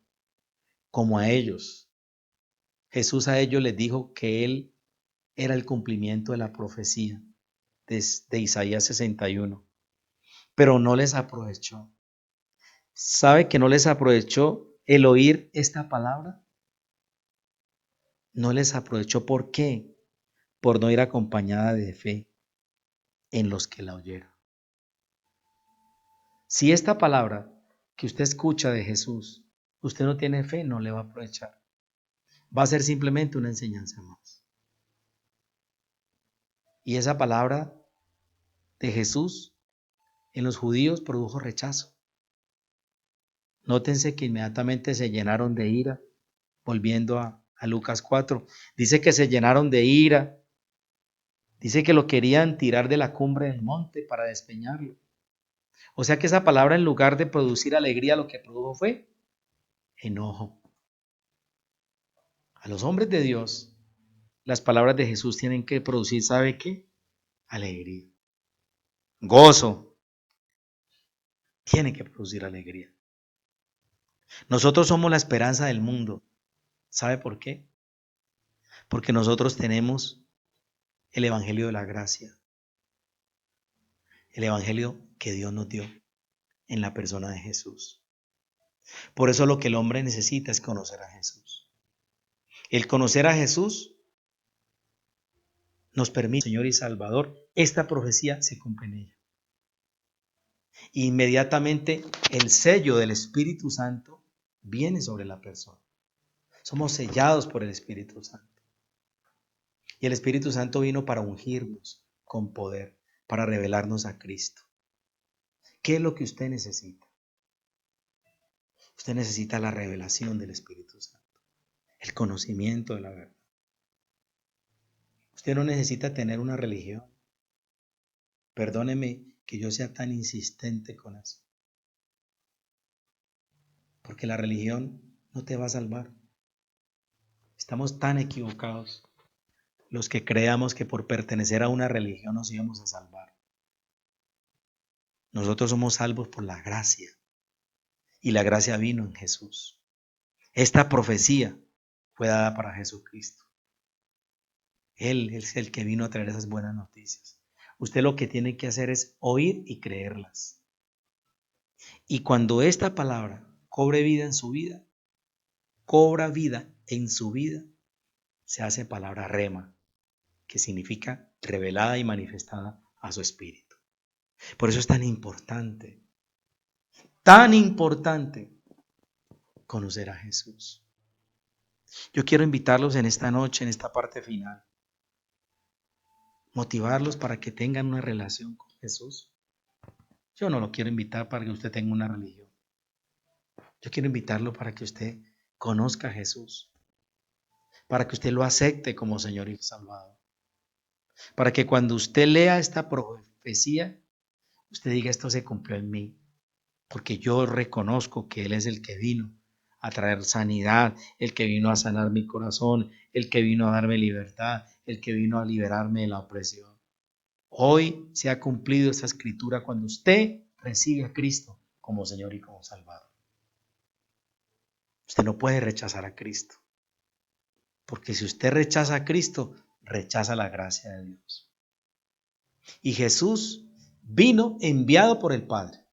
como a ellos. Jesús a ellos les dijo que Él era el cumplimiento de la profecía de Isaías 61, pero no les aprovechó. ¿Sabe que no les aprovechó el oír esta palabra? No les aprovechó. ¿Por qué? Por no ir acompañada de fe en los que la oyeron. Si esta palabra que usted escucha de Jesús, usted no tiene fe, no le va a aprovechar. Va a ser simplemente una enseñanza más. Y esa palabra de Jesús en los judíos produjo rechazo. Nótense que inmediatamente se llenaron de ira, volviendo a Lucas 4. Dice que se llenaron de ira. Dice que lo querían tirar de la cumbre del monte para despeñarlo. O sea que esa palabra, en lugar de producir alegría, lo que produjo fue enojo. A los hombres de Dios, las palabras de Jesús tienen que producir, ¿sabe qué? Alegría. Gozo. Tiene que producir alegría. Nosotros somos la esperanza del mundo. ¿Sabe por qué? Porque nosotros tenemos el evangelio de la gracia. El evangelio que Dios nos dio en la persona de Jesús. Por eso lo que el hombre necesita es conocer a Jesús. El conocer a Jesús nos permite, Señor y Salvador, esta profecía se cumple en ella. Inmediatamente el sello del Espíritu Santo viene sobre la persona. Somos sellados por el Espíritu Santo. Y el Espíritu Santo vino para ungirnos con poder, para revelarnos a Cristo. ¿Qué es lo que usted necesita? Usted necesita la revelación del Espíritu Santo, el conocimiento de la verdad. Usted no necesita tener una religión. Perdóneme que yo sea tan insistente con eso. Porque la religión no te va a salvar. Estamos tan equivocados los que creamos que por pertenecer a una religión nos íbamos a salvar. Nosotros somos salvos por la gracia. Y la gracia vino en Jesús. Esta profecía fue dada para Jesucristo. Él es el que vino a traer esas buenas noticias. Usted lo que tiene que hacer es oír y creerlas. Y cuando esta palabra cobre vida en su vida, cobra vida en su vida, se hace palabra rema, que significa revelada y manifestada a su espíritu. Por eso es tan importante conocer a Jesús. Yo quiero invitarlos en esta noche, en esta parte final, motivarlos para que tengan una relación con Jesús. Yo no lo quiero invitar para que usted tenga una religión. Yo quiero invitarlo para que usted conozca a Jesús, para que usted lo acepte como Señor y Salvador, para que cuando usted lea esta profecía, usted diga: esto se cumplió en mí, porque yo reconozco que Él es el que vino a traer sanidad, el que vino a sanar mi corazón, el que vino a darme libertad, el que vino a liberarme de la opresión. Hoy se ha cumplido esta escritura cuando usted recibe a Cristo como Señor y como Salvador. Usted no puede rechazar a Cristo, porque si usted rechaza a Cristo, rechaza la gracia de Dios. Y Jesús vino enviado por el Padre.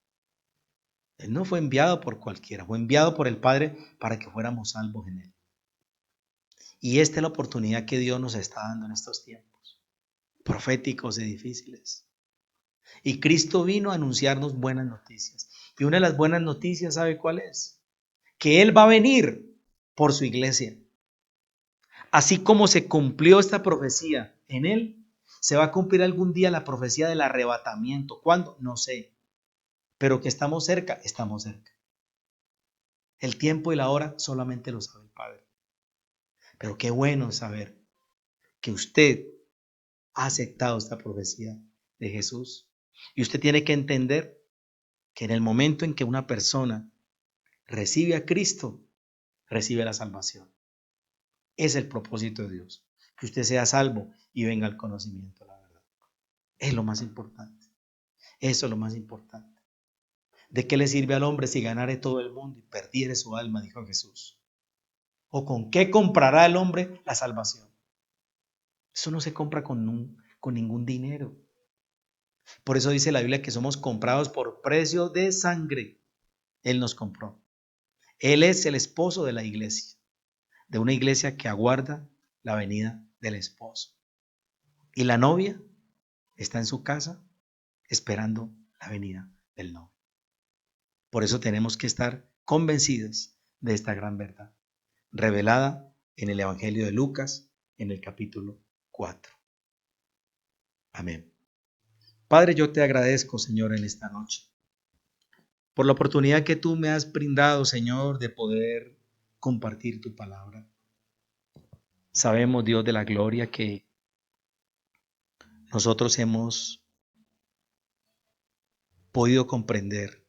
Él no fue enviado por cualquiera, fue enviado por el Padre para que fuéramos salvos en Él. Y esta es la oportunidad que Dios nos está dando en estos tiempos proféticos y difíciles. Y Cristo vino a anunciarnos buenas noticias. Y una de las buenas noticias, ¿sabe cuál es? Que Él va a venir por su iglesia. Así como se cumplió esta profecía en Él, se va a cumplir algún día la profecía del arrebatamiento. ¿Cuándo? No sé. Pero que estamos cerca, estamos cerca. El tiempo y la hora solamente lo sabe el Padre. Pero qué bueno saber que usted ha aceptado esta profecía de Jesús. Y usted tiene que entender que en el momento en que una persona recibe a Cristo, recibe la salvación. Es el propósito de Dios, que usted sea salvo y venga al conocimiento de la verdad. Es lo más importante. Eso es lo más importante. ¿De qué le sirve al hombre si ganare todo el mundo y perdiere su alma?, dijo Jesús. ¿O con qué comprará el hombre la salvación? Eso no se compra con ningún dinero. Por eso dice la Biblia que somos comprados por precio de sangre. Él nos compró. Él es el esposo de la iglesia, de una iglesia que aguarda la venida del esposo. Y la novia está en su casa esperando la venida del novio. Por eso tenemos que estar convencidos de esta gran verdad, revelada en el Evangelio de Lucas, en el capítulo 4. Amén. Padre, yo te agradezco, Señor, en esta noche, por la oportunidad que tú me has brindado, Señor, de poder compartir tu palabra. Sabemos, Dios de la gloria, que nosotros hemos podido comprender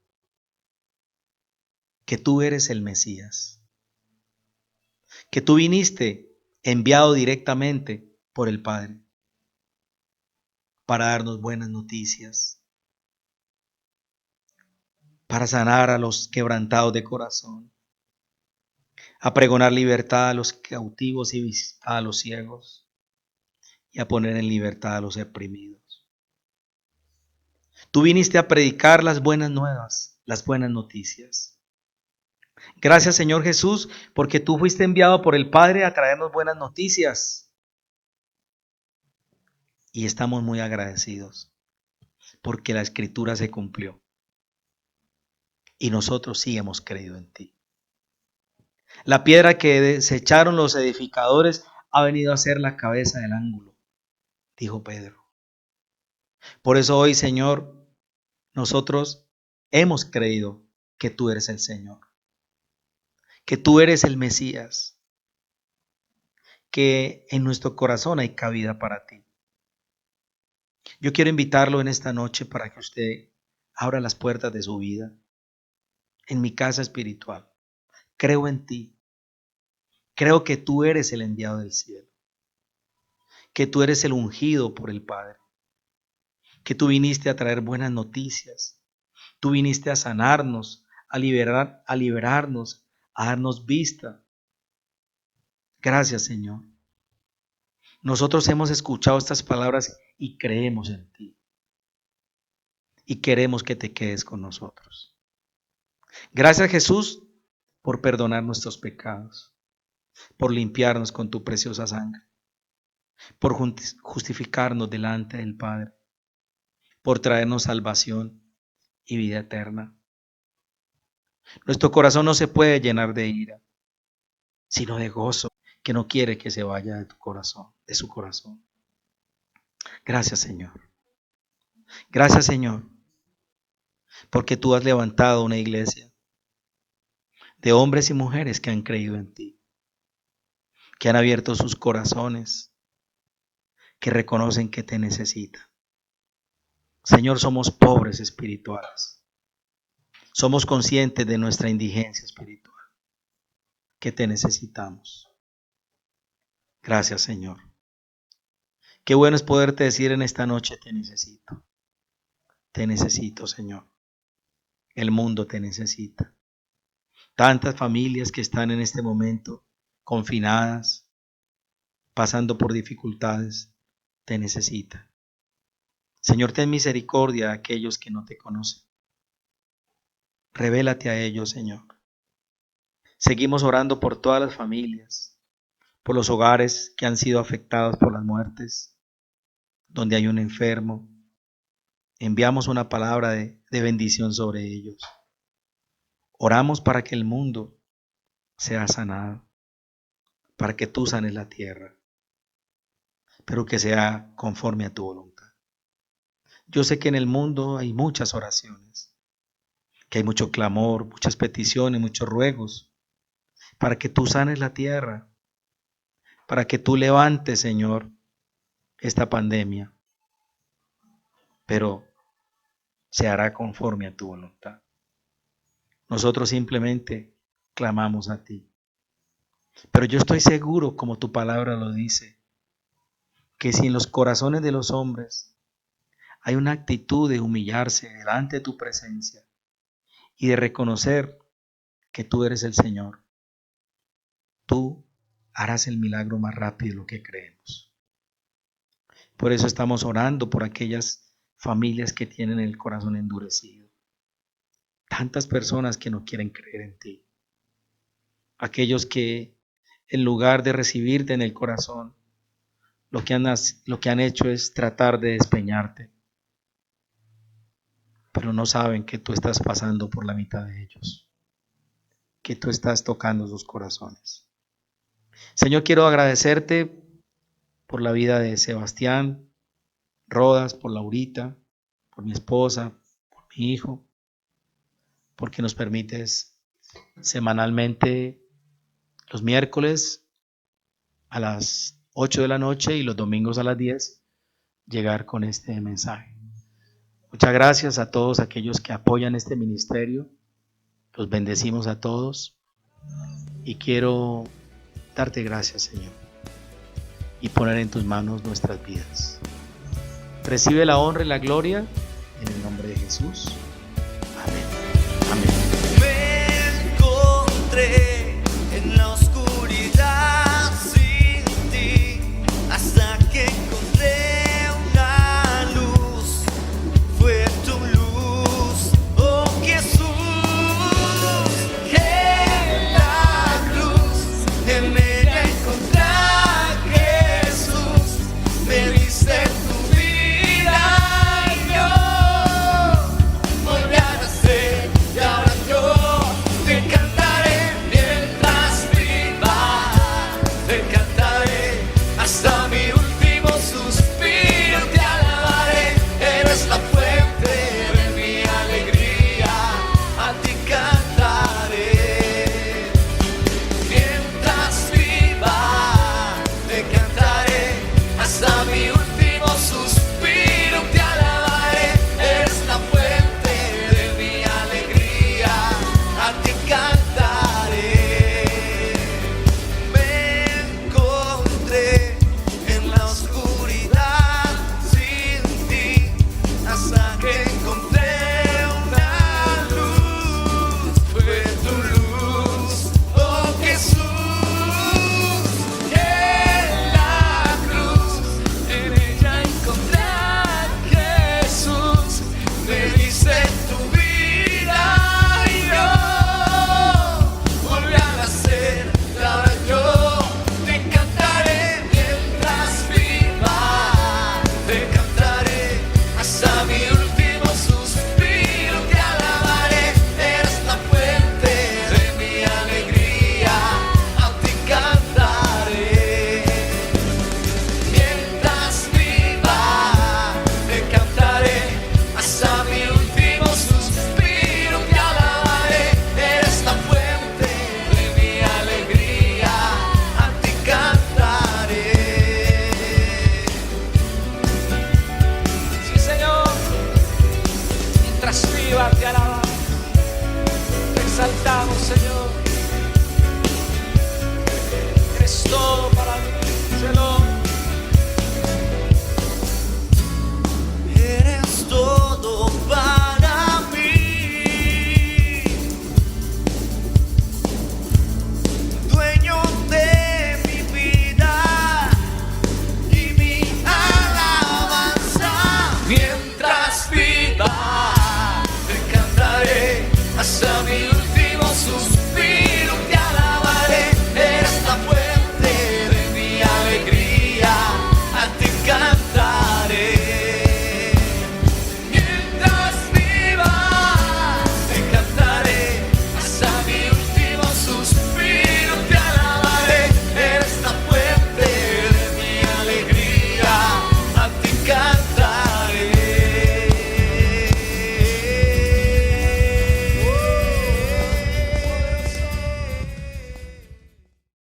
que tú eres el Mesías, que tú viniste enviado directamente por el Padre para darnos buenas noticias, para sanar a los quebrantados de corazón, a pregonar libertad a los cautivos y visitar a los ciegos, y a poner en libertad a los oprimidos. Tú viniste a predicar las buenas nuevas, las buenas noticias. Gracias, Señor Jesús, porque tú fuiste enviado por el Padre a traernos buenas noticias. Y estamos muy agradecidos, porque la Escritura se cumplió. Y nosotros sí hemos creído en ti. La piedra que desecharon los edificadores ha venido a ser la cabeza del ángulo, dijo Pedro. Por eso hoy, Señor, nosotros hemos creído que tú eres el Señor, que tú eres el Mesías, que en nuestro corazón hay cabida para ti. Yo quiero invitarlo en esta noche para que usted abra las puertas de su vida en mi casa espiritual. Creo en ti. Creo que tú eres el enviado del cielo, que tú eres el ungido por el Padre, que tú viniste a traer buenas noticias, Tú viniste a sanarnos, a liberarnos, a darnos vista. Gracias, Señor. Nosotros hemos escuchado estas palabras y creemos en ti. Y queremos que te quedes con nosotros. Gracias, Jesús, por perdonar nuestros pecados, por limpiarnos con tu preciosa sangre, por justificarnos delante del Padre, por traernos salvación y vida eterna. Nuestro corazón no se puede llenar de ira, sino de gozo, que no quiere que se vaya de tu corazón, de su corazón. Gracias, Señor. Gracias, Señor, porque tú has levantado una iglesia de hombres y mujeres que han creído en ti, que han abierto sus corazones, que reconocen que te necesitan. Señor, somos pobres espirituales. Somos conscientes de nuestra indigencia espiritual, que te necesitamos. Gracias, Señor. Qué bueno es poderte decir en esta noche, te necesito. Te necesito, Señor. El mundo te necesita. Tantas familias que están en este momento confinadas, pasando por dificultades, te necesitan. Señor, ten misericordia a aquellos que no te conocen. Revélate a ellos, Señor. Seguimos orando por todas las familias, por los hogares que han sido afectados por las muertes, donde hay un enfermo. Enviamos una palabra de bendición sobre ellos. Oramos para que el mundo sea sanado, para que tú sanes la tierra, pero que sea conforme a tu voluntad. Yo sé que en el mundo hay muchas oraciones, que hay mucho clamor, muchas peticiones, muchos ruegos, para que tú sanes la tierra, para que tú levantes, Señor, esta pandemia, pero se hará conforme a tu voluntad. Nosotros simplemente clamamos a ti. Pero yo estoy seguro, como tu palabra lo dice, que si en los corazones de los hombres hay una actitud de humillarse delante de tu presencia y de reconocer que tú eres el Señor, tú harás el milagro más rápido de lo que creemos. Por eso estamos orando por aquellas familias que tienen el corazón endurecido. Tantas personas que no quieren creer en ti. Aquellos que en lugar de recibirte en el corazón, lo que han hecho es tratar de despeñarte. Pero no saben que tú estás pasando por la mitad de ellos. Que tú estás tocando sus corazones. Señor, quiero agradecerte por la vida de Sebastián Rodas, por Laurita, por mi esposa, por mi hijo, porque nos permites semanalmente los miércoles a las 8 de la noche y los domingos a las 10 llegar con este mensaje. Muchas gracias a todos aquellos que apoyan este ministerio. Los bendecimos a todos y quiero darte gracias, Señor, y poner en tus manos nuestras vidas. Recibe la honra y la gloria en el nombre de Jesús.